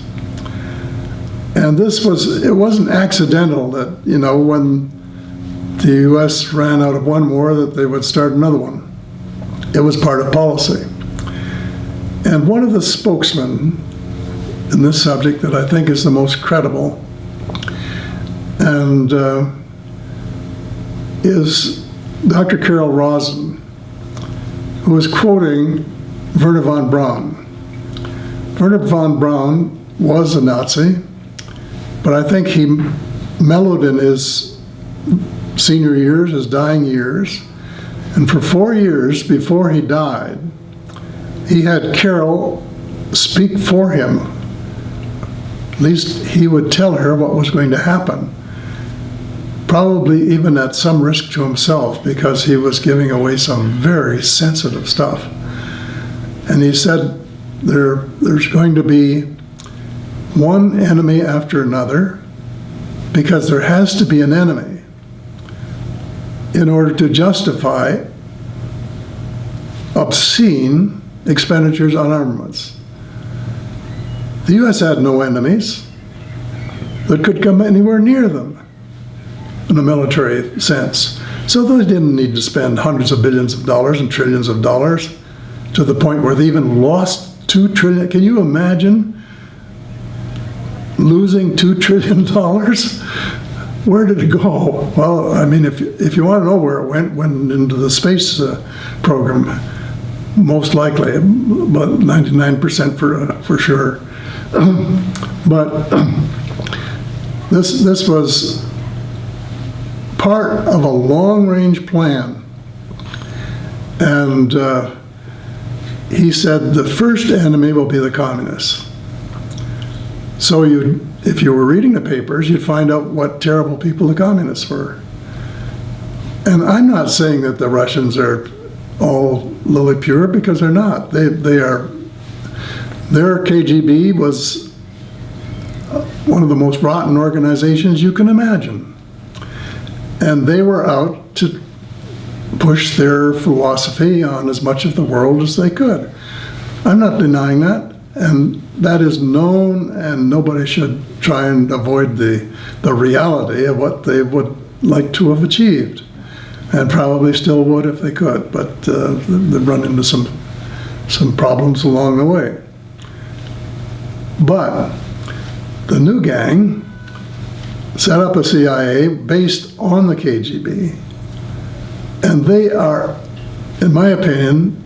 And it wasn't accidental that, you know, when the U.S. ran out of one war, that they would start another one. It was part of policy. And one of the spokesmen in this subject that I think is the most credible and is Dr. Carol Rosin, who was quoting Wernher von Braun. Wernher von Braun was a Nazi, but I think he mellowed in his senior years, his dying years, and for 4 years before he died, he had Carol speak for him. At least he would tell her what was going to happen, probably even at some risk to himself, because he was giving away some very sensitive stuff. And he said there's going to be one enemy after another, because there has to be an enemy in order to justify obscene expenditures on armaments. The U.S. had no enemies that could come anywhere near them in a military sense. So they didn't need to spend hundreds of billions of dollars and trillions of dollars to the point where they even lost $2 trillion. Can you imagine losing $2 trillion? Where did it go? Well, I mean, if you want to know where it went into the space program, most likely, but 99% for sure. But this was part of a long-range plan, and he said the first enemy will be the communists. So if you were reading the papers, you'd find out what terrible people the communists were. And I'm not saying that the Russians are all lily pure, because they're not. They are. Their KGB was one of the most rotten organizations you can imagine. And they were out to push their philosophy on as much of the world as they could. I'm not denying that, and that is known, and nobody should try and avoid the reality of what they would like to have achieved, and probably still would if they could, but they've run into some problems along the way. But the new gang set up a CIA based on the KGB. And they are, in my opinion,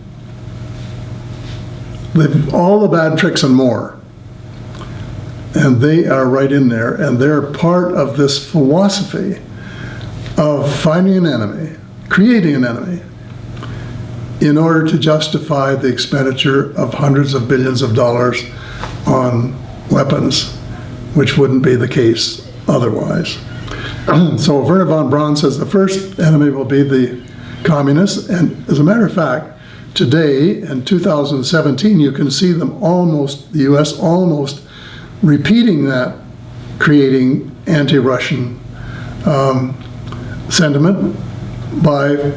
they've all the bad tricks and more. And they are right in there, and they're part of this philosophy of finding an enemy, creating an enemy, in order to justify the expenditure of hundreds of billions of dollars on weapons, which wouldn't be the case otherwise. So Wernher von Braun says the first enemy will be the communists, and as a matter of fact, today in 2017 you can see them almost, the US almost repeating that, creating anti-Russian sentiment by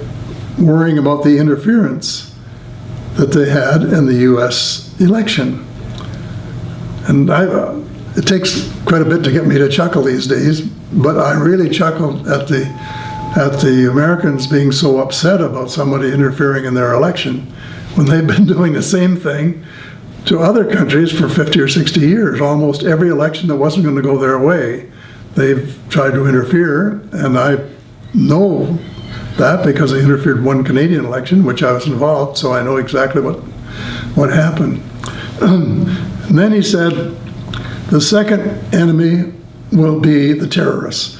worrying about the interference that they had in the US election. And it takes quite a bit to get me to chuckle these days, but I really chuckled at the Americans being so upset about somebody interfering in their election when they've been doing the same thing to other countries for 50 or 60 years. Almost every election that wasn't going to go their way, they've tried to interfere, and I know that because they interfered in one Canadian election, which I was involved, so I know exactly what happened. And then he said, the second enemy will be the terrorists.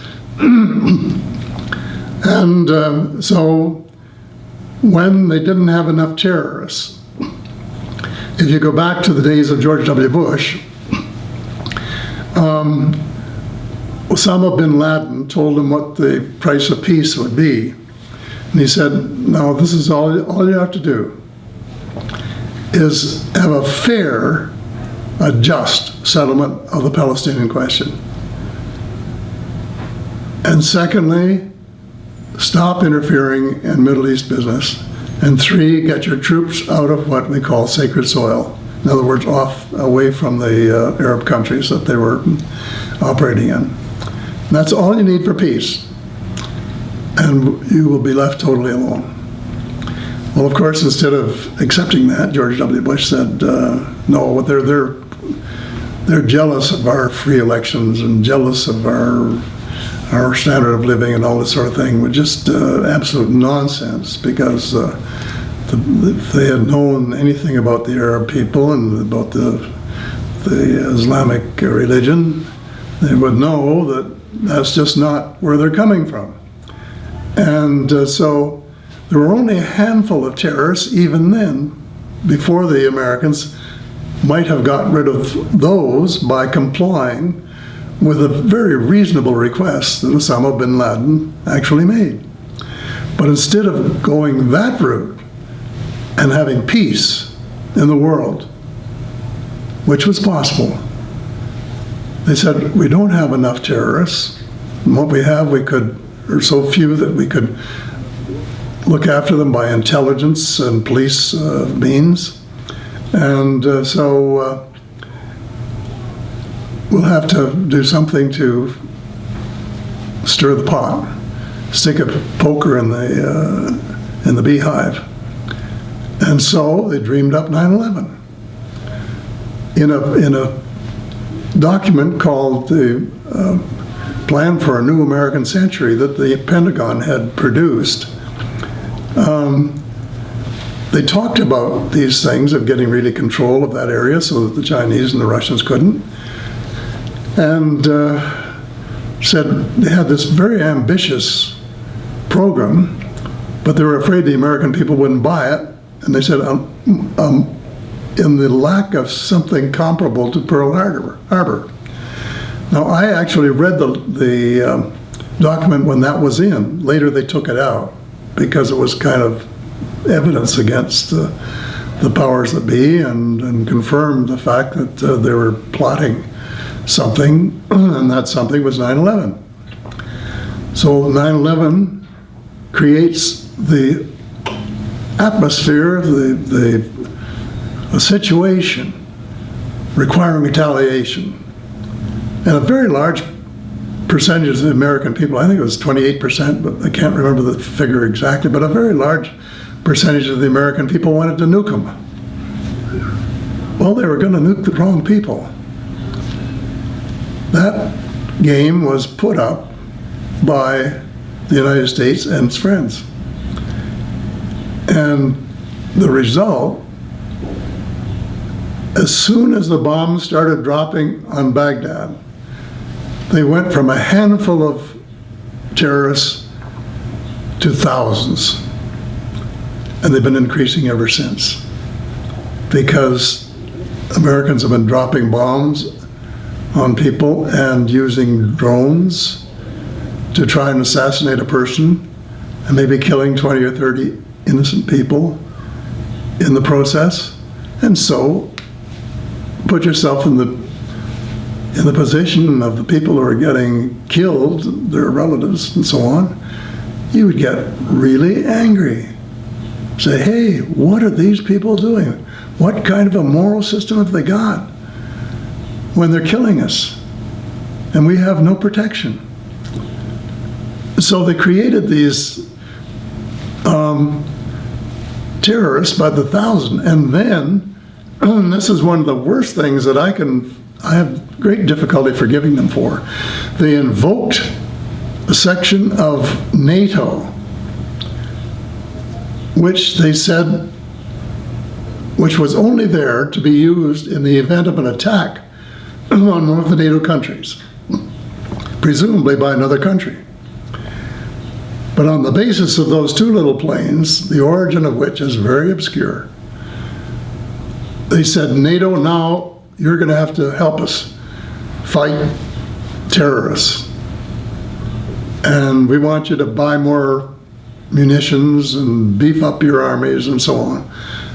And so when they didn't have enough terrorists, if you go back to the days of George W. Bush, Osama bin Laden told him what the price of peace would be. And he said, no, this is all you have to do is have a fair, a just settlement of the Palestinian question. And secondly, stop interfering in Middle East business. And three, get your troops out of what we call sacred soil. In other words, away from the Arab countries that they were operating in. And that's all you need for peace. And you will be left totally alone. Well, of course, instead of accepting that, George W. Bush said, no, they're jealous of our free elections and jealous of our standard of living and all this sort of thing, was just absolute nonsense, because if they had known anything about the Arab people and about the Islamic religion, they would know that that's just not where they're coming from. And so there were only a handful of terrorists even then, before the Americans might have gotten rid of those by complying with a very reasonable request that Osama bin Laden actually made. But instead of going that route and having peace in the world, which was possible, they said, we don't have enough terrorists. And what we have, are so few that we could look after them by intelligence and police means. And so we'll have to do something to stir the pot, stick a poker in the beehive. And so they dreamed up 9/11 in a document called the Plan for a New American Century that the Pentagon had produced. They talked about these things of getting really control of that area so that the Chinese and the Russians couldn't. And said they had this very ambitious program, but they were afraid the American people wouldn't buy it. And they said, in the lack of something comparable to Pearl Harbor. Now, I actually read the document when that was in. Later, they took it out because it was kind of evidence against the powers that be, and confirmed the fact that they were plotting something, and that something was 9/11. So 9/11 creates the atmosphere, the situation requiring retaliation. And a very large percentage of the American people, I think it was 28%, but I can't remember the figure exactly, but a very large percentage of the American people wanted to nuke them. Well, they were going to nuke the wrong people. That game was put up by the United States and its friends. And the result, as soon as the bombs started dropping on Baghdad, they went from a handful of terrorists to thousands. And they've been increasing ever since, because Americans have been dropping bombs on people and using drones to try and assassinate a person, and maybe killing 20 or 30 innocent people in the process. And so put yourself in the position of the people who are getting killed, their relatives and so on. You would get really angry. Say, hey, what are these people doing? What kind of a moral system have they got when they're killing us and we have no protection? So they created these terrorists by the thousand. And then, this is one of the worst things that I have great difficulty forgiving them for. They invoked a section of NATO, which they said, which was only there to be used in the event of an attack on one of the NATO countries, presumably by another country. But on the basis of those two little planes, the origin of which is very obscure, they said, NATO, now you're going to have to help us fight terrorists. And we want you to buy more munitions and beef up your armies and so on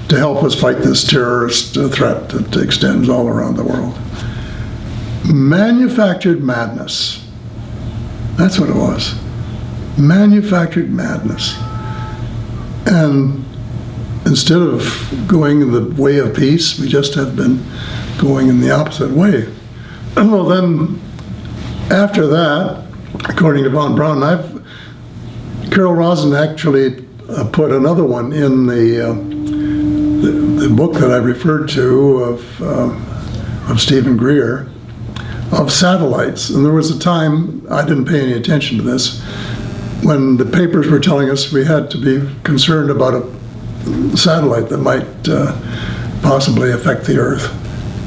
to help us fight this terrorist threat that extends all around the world. Manufactured madness. That's what it was. Manufactured madness. And instead of going in the way of peace, we just have been going in the opposite way. Well, then, after that, according to Von Braun, Carol Rosin actually put another one in the book that I referred to of Stephen Greer, of satellites. And there was a time, I didn't pay any attention to this, when the papers were telling us we had to be concerned about a satellite that might possibly affect the Earth.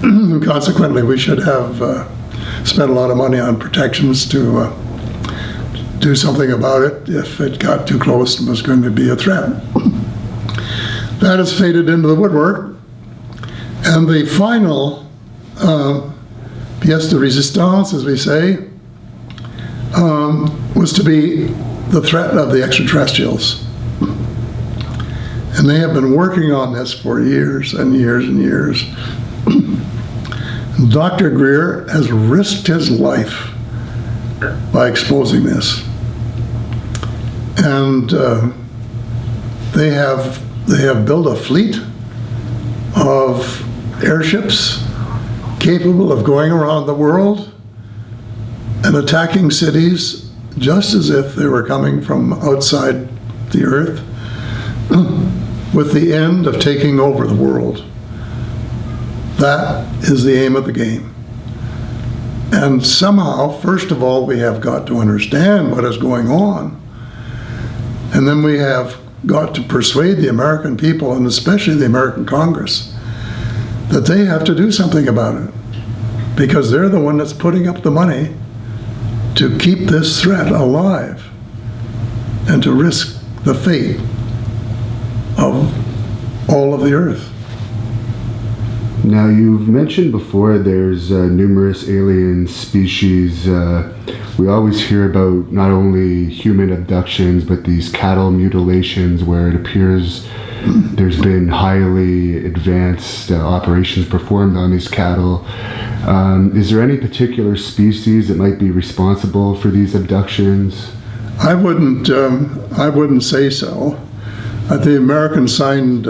And consequently, we should have spent a lot of money on protections to do something about it if it got too close and was going to be a threat. That has faded into the woodwork. And the final pièce de résistance, as we say, was to be the threat of the extraterrestrials. And they have been working on this for years and years and years. Dr. Greer has risked his life by exposing this. And they have built a fleet of airships capable of going around the world and attacking cities just as if they were coming from outside the Earth, with the end of taking over the world. That is the aim of the game. And somehow, first of all, we have got to understand what is going on. And then we have got to persuade the American people, and especially the American Congress, that they have to do something about it, because they're the one that's putting up the money to keep this threat alive and to risk the fate of all of the Earth. Now, you've mentioned before there's numerous alien species. We always hear about not only human abductions, but these cattle mutilations where it appears there's been highly advanced operations performed on these cattle. Is there any particular species that might be responsible for these abductions? I wouldn't say so. The Americans signed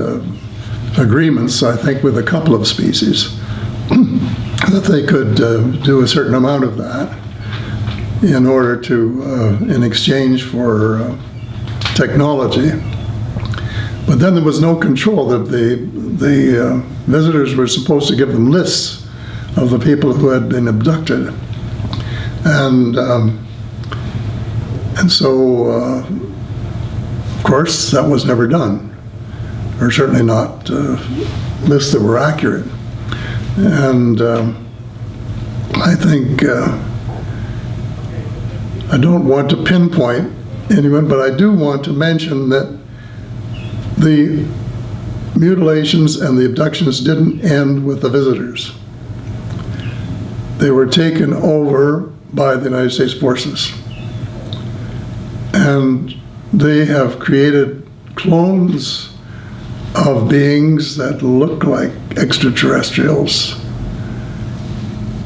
agreements, I think, with a couple of species that they could do a certain amount of that in order to, in exchange for technology. But then there was no control. That the visitors were supposed to give them lists of the people who had been abducted. And so, of course, that was never done, or certainly not lists that were accurate. And I think I don't want to pinpoint anyone, but I do want to mention that the mutilations and the abductions didn't end with the visitors. They were taken over by the United States forces. And they have created clones of beings that look like extraterrestrials.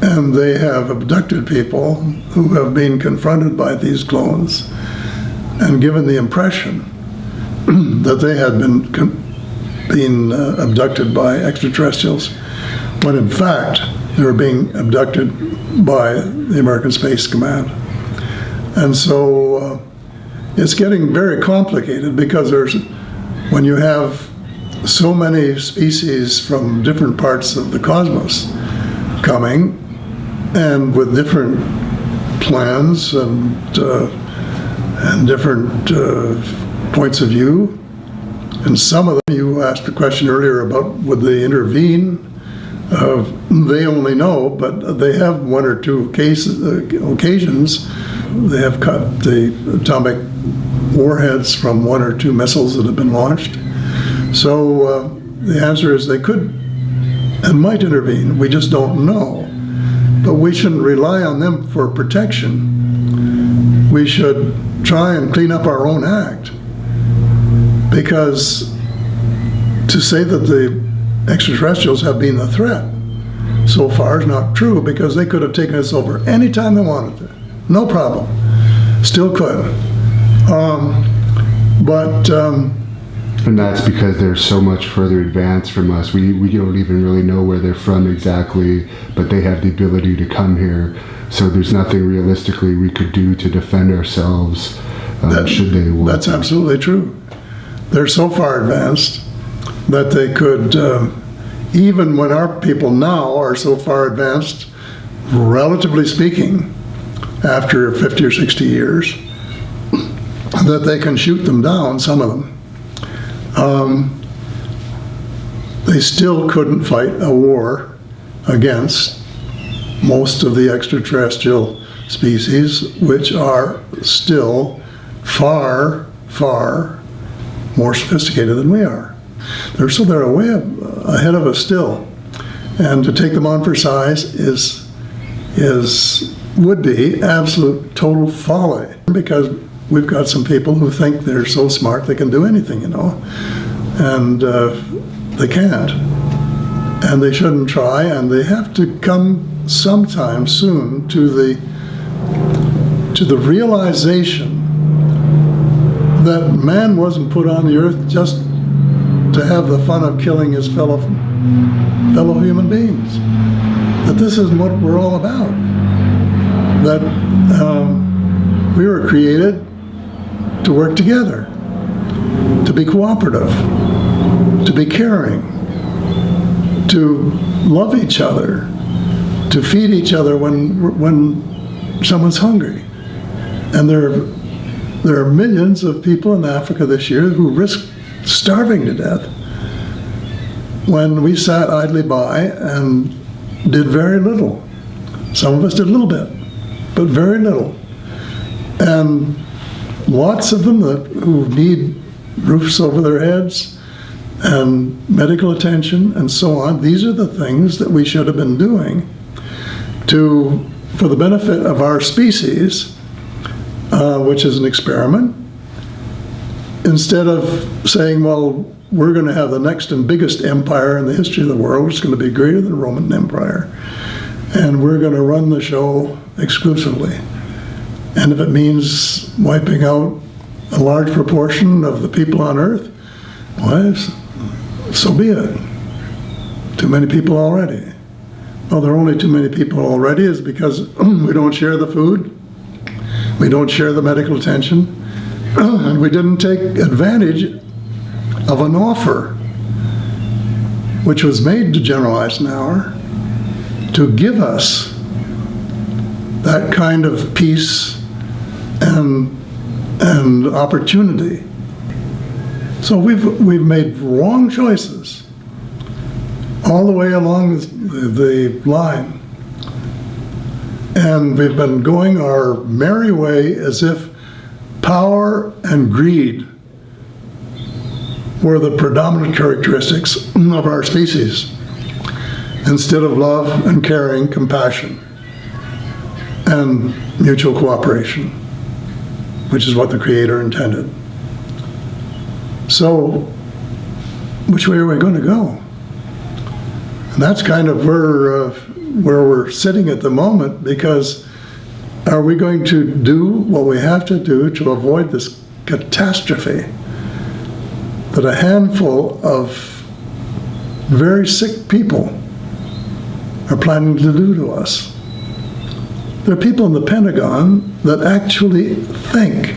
And they have abducted people who have been confronted by these clones and given the impression that they had been abducted by extraterrestrials, when in fact they were being abducted by the American Space Command. And so it's getting very complicated, because when you have so many species from different parts of the cosmos coming, and with different plans and different points of view. And some of them, you asked a question earlier about would they intervene. They only know, but they have one or two occasions. They have cut the atomic warheads from one or two missiles that have been launched. So the answer is they could and might intervene. We just don't know. But we shouldn't rely on them for protection. We should try and clean up our own act. Because to say that the extraterrestrials have been the threat so far is not true, because they could have taken us over anytime they wanted to. No problem. Still could. And that's because they're so much further advanced from us. We don't even really know where they're from exactly, but they have the ability to come here. So there's nothing realistically we could do to defend ourselves should they want. That's absolutely true. They're so far advanced that they could, even when our people now are so far advanced, relatively speaking, after 50 or 60 years, that they can shoot them down, some of them. They still couldn't fight a war against most of the extraterrestrial species, which are still far, far more sophisticated than we are. They're way ahead of us still. And to take them on for size would be absolute total folly, because we've got some people who think they're so smart they can do anything, and they can't, and they shouldn't try, and they have to come sometime soon to the realization that man wasn't put on the earth just to have the fun of killing his fellow human beings. That this isn't what we're all about. That we were created to work together, to be cooperative, to be caring, to love each other, to feed each other when someone's hungry. And there are millions of people in Africa this year who risked starving to death when we sat idly by and did very little. Some of us did a little bit, but very little. And lots of them who need roofs over their heads and medical attention and so on. These are the things that we should have been doing for the benefit of our species, which is an experiment, instead of saying, well, we're going to have the next and biggest empire in the history of the world. It's going to be greater than the Roman Empire. And we're going to run the show exclusively. And if it means wiping out a large proportion of the people on Earth, well, so be it. Too many people already. Well, there are only too many people already is because we don't share the food, we don't share the medical attention, and we didn't take advantage of an offer which was made to General Eisenhower to give us that kind of peace and opportunity. So we've made wrong choices all the way along the line. And we've been going our merry way as if power and greed were the predominant characteristics of our species, instead of love and caring, compassion, and mutual cooperation, which is what the Creator intended. So, which way are we going to go? And that's kind of where we're sitting at the moment, because are we going to do what we have to do to avoid this catastrophe that a handful of very sick people are planning to do to us? There are people in the Pentagon that actually think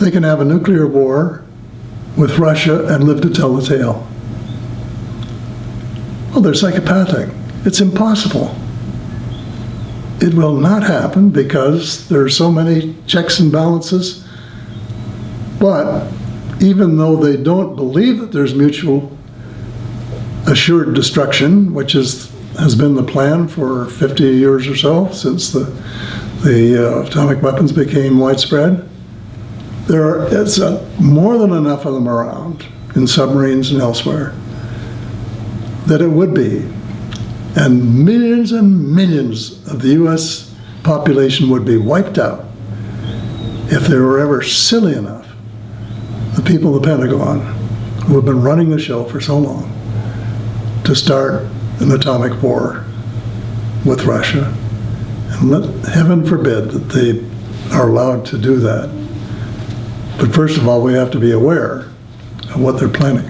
they can have a nuclear war with Russia and live to tell the tale. Well, they're psychopathic. It's impossible. It will not happen because there are so many checks and balances. But even though they don't believe that there's mutual assured destruction, which has been the plan for 50 years or so, since the atomic weapons became widespread, it's more than enough of them around in submarines and elsewhere that it would be. And millions of the U.S. population would be wiped out if they were ever silly enough, the people of the Pentagon, who have been running the show for so long, to start an atomic war with Russia. And let heaven forbid that they are allowed to do that. But first of all, we have to be aware of what they're planning.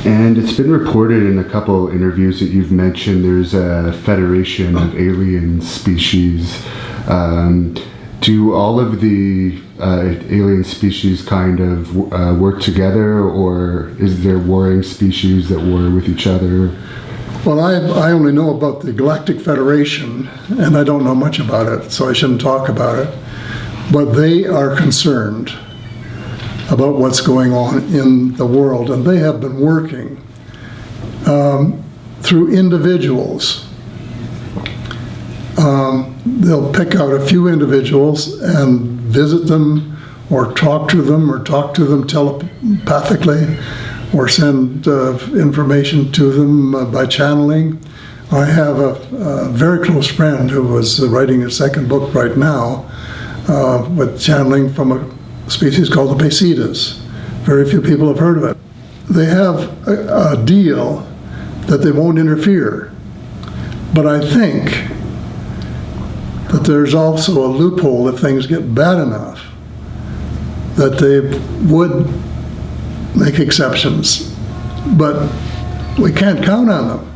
And it's been reported in a couple interviews that you've mentioned there's a federation of alien species. Do all of the alien species kind of work together, or is there warring species that war with each other? Well, I only know about the Galactic Federation, and I don't know much about it, so I shouldn't talk about it. But they are concerned about what's going on in the world, and they have been working through individuals. They'll pick out a few individuals and visit them, or talk to them telepathically, or send information to them by channeling. I have a very close friend who was writing his second book right now with channeling from a species called the Pesetas. Very few people have heard of it. They have a deal that they won't interfere. But I think that there's also a loophole if things get bad enough that they would make exceptions. But we can't count on them.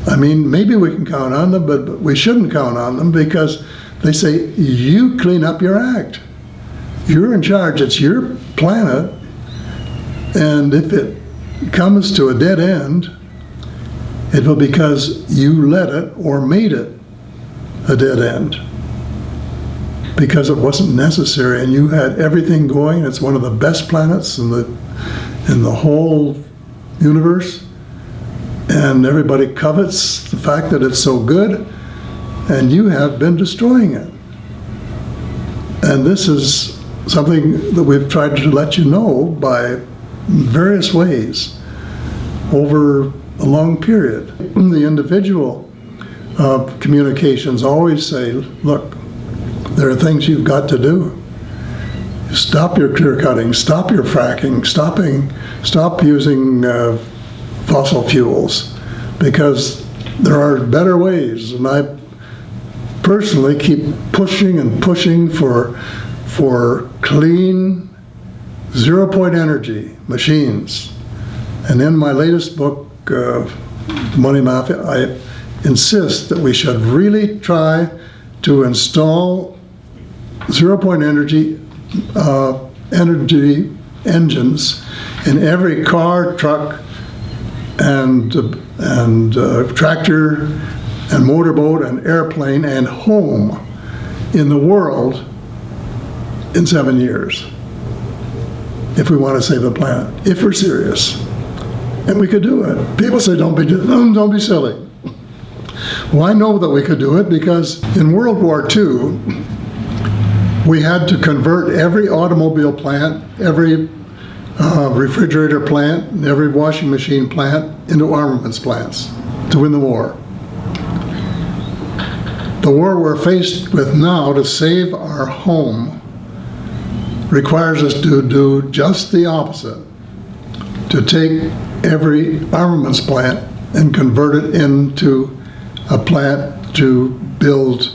I mean, maybe we can count on them, but we shouldn't count on them, because they say, you clean up your act. You're in charge, it's your planet, and if it comes to a dead end, it will be because you let it or made it a dead end. Because it wasn't necessary, and you had everything going. It's one of the best planets in the whole universe, and everybody covets the fact that it's so good, and you have been destroying it. And this is something that we've tried to let you know by various ways over a long period. The individual communications always say, look, there are things you've got to do. Stop your clear cutting, stop your fracking, stop using fossil fuels, because there are better ways. And I personally keep pushing and pushing for clean, zero-point energy machines. And in my latest book, Money Mafia, I insist that we should really try to install zero-point energy engines in every car, truck, and tractor, and motorboat and airplane and home in the world in 7 years, if we want to save the planet, if we're serious. And we could do it. People say, don't be silly. Well, I know that we could do it because in World War II, we had to convert every automobile plant, every refrigerator plant, and every washing machine plant into armaments plants to win the war. The war we're faced with now to save our home requires us to do just the opposite, to take every armaments plant and convert it into a plant to build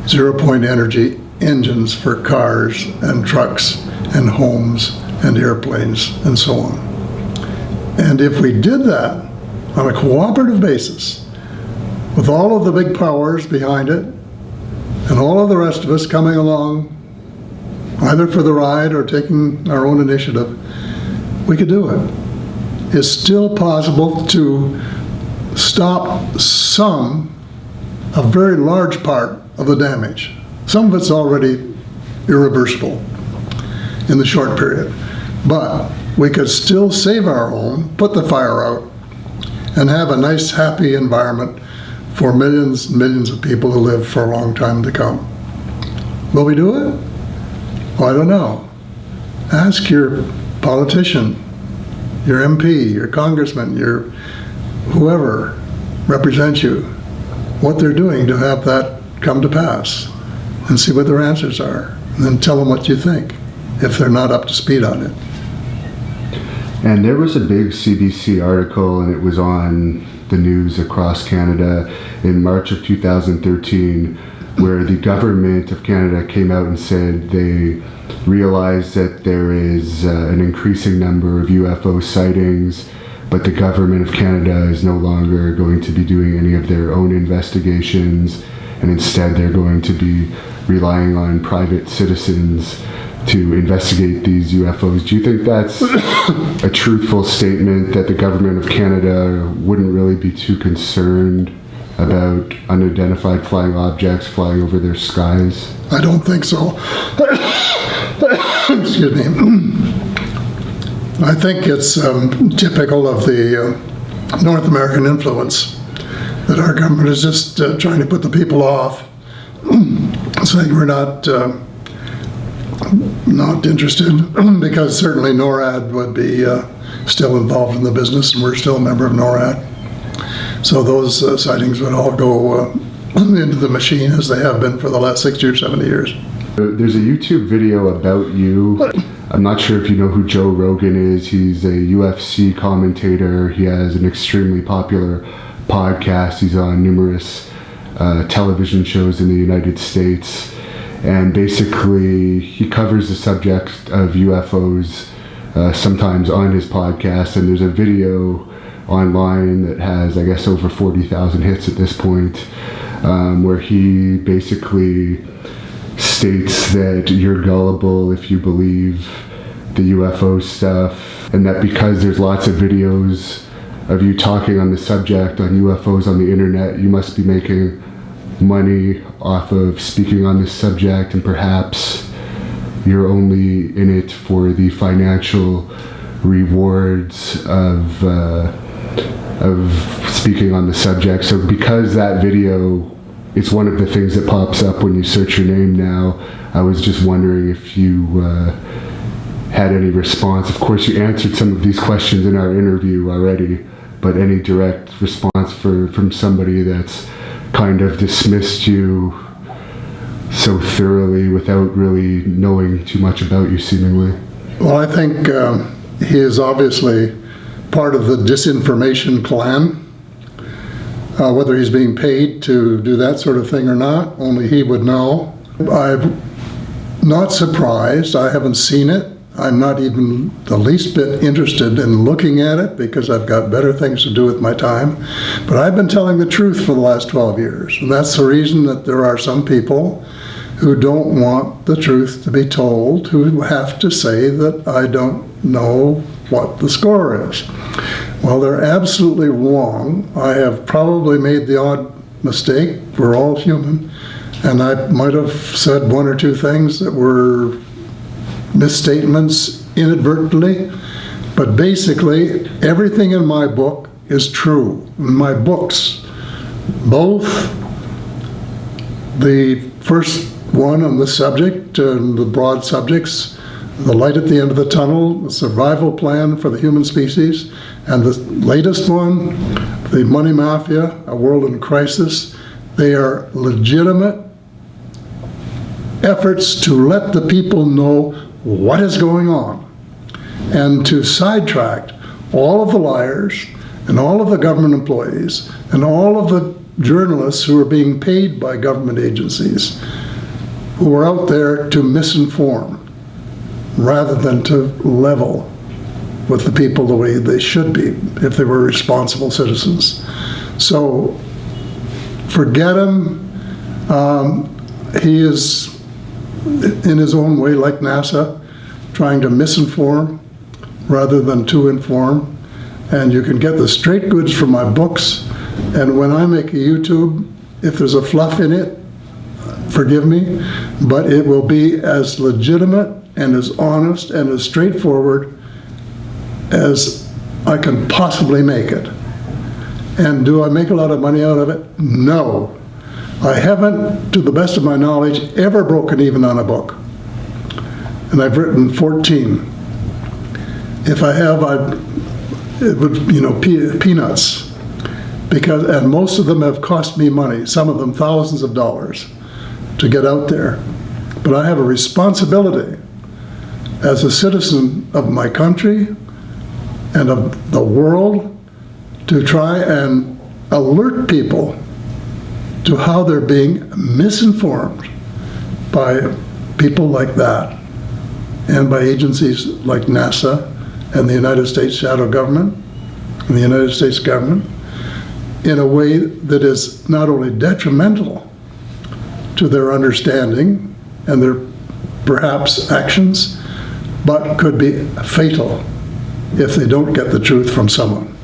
zero-point energy engines for cars and trucks and homes and airplanes and so on. And if we did that on a cooperative basis, with all of the big powers behind it, and all of the rest of us coming along, either for the ride or taking our own initiative, we could do it. It's still possible to stop a very large part of the damage. Some of it's already irreversible in the short period. But we could still save our home, put the fire out, and have a nice, happy environment for millions and millions of people to live for a long time to come. Will we do it? Well, I don't know. Ask your politician, your MP, your congressman, your whoever represents you, what they're doing to have that come to pass, and see what their answers are. And then tell them what you think, if they're not up to speed on it. And there was a big CBC article, and it was on the news across Canada in March of 2013, where the government of Canada came out and said they realized that there is an increasing number of UFO sightings, but the government of Canada is no longer going to be doing any of their own investigations, and instead they're going to be relying on private citizens to investigate these UFOs. Do you think that's a truthful statement, that the government of Canada wouldn't really be too concerned about unidentified flying objects flying over their skies? I don't think so. Excuse me. I think it's typical of the North American influence that our government is just trying to put the people off, saying we're not interested, because certainly NORAD would be still involved in the business, and we're still a member of NORAD. So those sightings would all go into the machine, as they have been for the last 60 or 70 years. There's a YouTube video about you. I'm not sure if you know who Joe Rogan is. He's a UFC commentator. He has an extremely popular podcast. He's on numerous television shows in the United States. And basically, he covers the subject of UFOs sometimes on his podcast. And there's a video online that has, I guess, over 40,000 hits at this point, where he basically states that you're gullible if you believe the UFO stuff, and that because there's lots of videos of you talking on the subject on UFOs on the internet, you must be making money off of speaking on this subject, and perhaps you're only in it for the financial rewards of speaking on the subject. So because that video, it's one of the things that pops up when you search your name now, I was just wondering if you had any response. Of course, you answered some of these questions in our interview already, but any direct response from somebody that's kind of dismissed you so thoroughly without really knowing too much about you, seemingly? Well, I think he is obviously part of the disinformation clan. Whether he's being paid to do that sort of thing or not, only he would know. I'm not surprised. I haven't seen it. I'm not even the least bit interested in looking at it, because I've got better things to do with my time. But I've been telling the truth for the last 12 years. And that's the reason that there are some people who don't want the truth to be told, who have to say that I don't know what the score is. Well, they're absolutely wrong. I have probably made the odd mistake. We're all human. And I might have said one or two things that were misstatements inadvertently. But basically, everything in my book is true. In my books, both the first one on the subject, the broad subjects, the light at the end of the tunnel, the survival plan for the human species, and the latest one, the money mafia, a world in crisis, they are legitimate efforts to let the people know what is going on and to sidetrack all of the liars and all of the government employees and all of the journalists who are being paid by government agencies who are out there to misinform rather than to level with the people the way they should be if they were responsible citizens. So forget him. He is, in his own way, like NASA, trying to misinform rather than to inform. And you can get the straight goods from my books. And when I make a YouTube, if there's a fluff in it, forgive me, but it will be as legitimate and as honest and as straightforward as I can possibly make it. And do I make a lot of money out of it? No. I haven't, to the best of my knowledge, ever broken even on a book. And I've written 14. If I have, it would, peanuts. And most of them have cost me money, some of them thousands of dollars to get out there. But I have a responsibility as a citizen of my country and of the world to try and alert people to how they're being misinformed by people like that and by agencies like NASA and the United States shadow government and the United States government in a way that is not only detrimental to their understanding and their perhaps actions, but could be fatal if they don't get the truth from someone.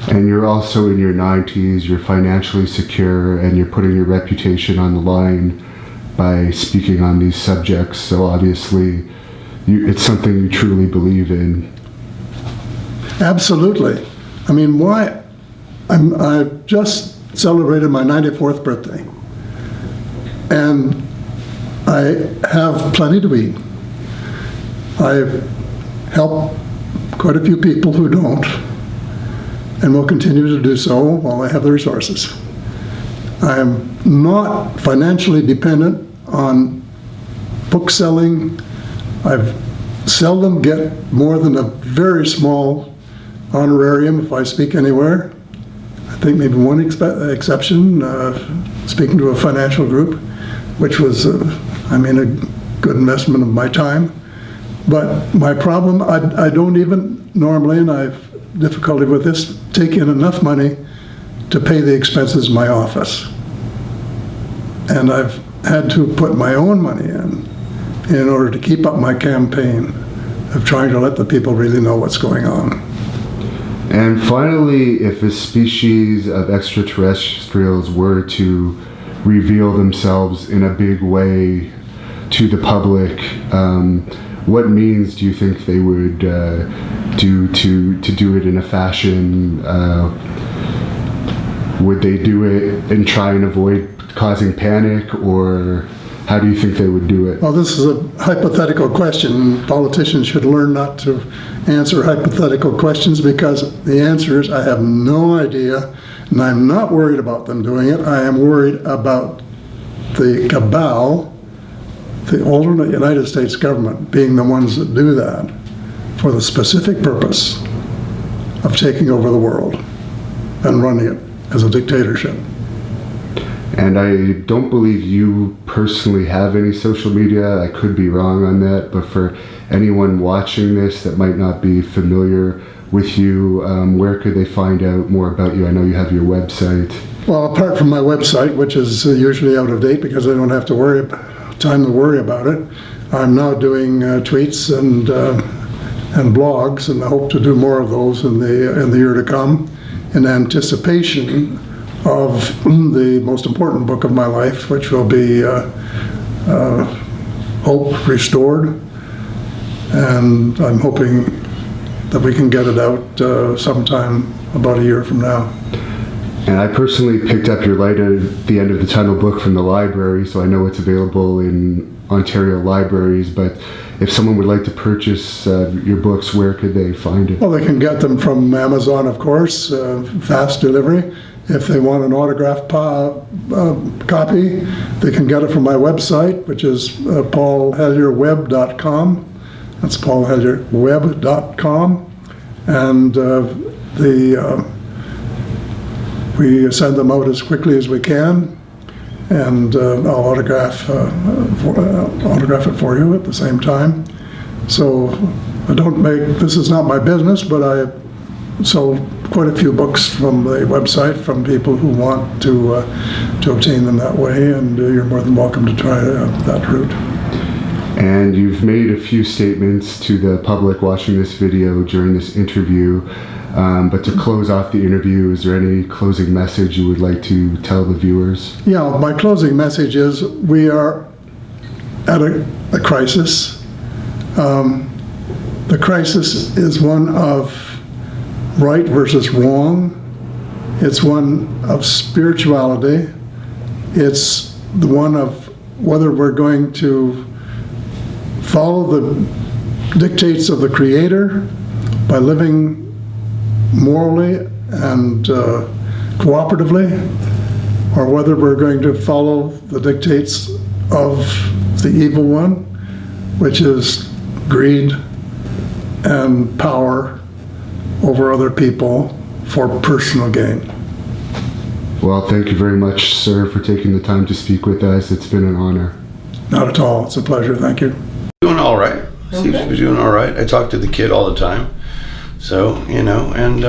And you're also in your 90s, you're financially secure, and you're putting your reputation on the line by speaking on these subjects. So obviously, it's something you truly believe in. Absolutely. I mean, why? I've just celebrated my 94th birthday. And I have plenty to eat. I've helped quite a few people who don't, and will continue to do so while I have the resources. I am not financially dependent on book selling. I've seldom get more than a very small honorarium if I speak anywhere. I think maybe one exception, speaking to a financial group, which was, a good investment of my time. But my problem, I don't even normally, and I've difficulty with this, take in enough money to pay the expenses of my office. And I've had to put my own money in order to keep up my campaign of trying to let the people really know what's going on. And finally, if a species of extraterrestrials were to reveal themselves in a big way to the public, what means do you think they would do to do it in a fashion? Would they do it and try and avoid causing panic, or how do you think they would do it? Well, this is a hypothetical question. Politicians should learn not to answer hypothetical questions, because the answer is I have no idea, and I'm not worried about them doing it. I am worried about the cabal, the alternate United States government, being the ones that do that for the specific purpose of taking over the world and running it as a dictatorship. And I don't believe you personally have any social media. I could be wrong on that, but for anyone watching this that might not be familiar with you, where could they find out more about you? I know you have your website. Well, apart from my website, which is usually out of date because I don't have to worry about it, I'm now doing tweets and blogs, and I hope to do more of those in the year to come, in anticipation of the most important book of my life, which will be Hope Restored. And I'm hoping that we can get it out sometime about a year from now. And I personally picked up your Light at the End of the Tunnel book from the library, so I know it's available in Ontario libraries, but if someone would like to purchase your books, where could they find it? Well, they can get them from Amazon, of course, fast delivery. If they want an autographed copy, they can get it from my website, which is paulhellyerweb.com. That's paulhellyerweb.com. And we send them out as quickly as we can, and I'll autograph it for you at the same time. So this is not my business, but I sold quite a few books from the website from people who want to obtain them that way, and you're more than welcome to try that route. And you've made a few statements to the public watching this video during this interview. But to close off the interview, is there any closing message you would like to tell the viewers? Yeah, my closing message is we are at a crisis. The crisis is one of right versus wrong. It's one of spirituality. It's the one of whether we're going to follow the dictates of the Creator by living morally and cooperatively, or whether we're going to follow the dictates of the evil one, which is greed and power over other people for personal gain. Well, thank you very much, sir, for taking the time to speak with us. It's been an honor. Not at all. It's a pleasure. Thank you. Doing all right. Seems to be doing all right. I talk to the kid all the time. So, and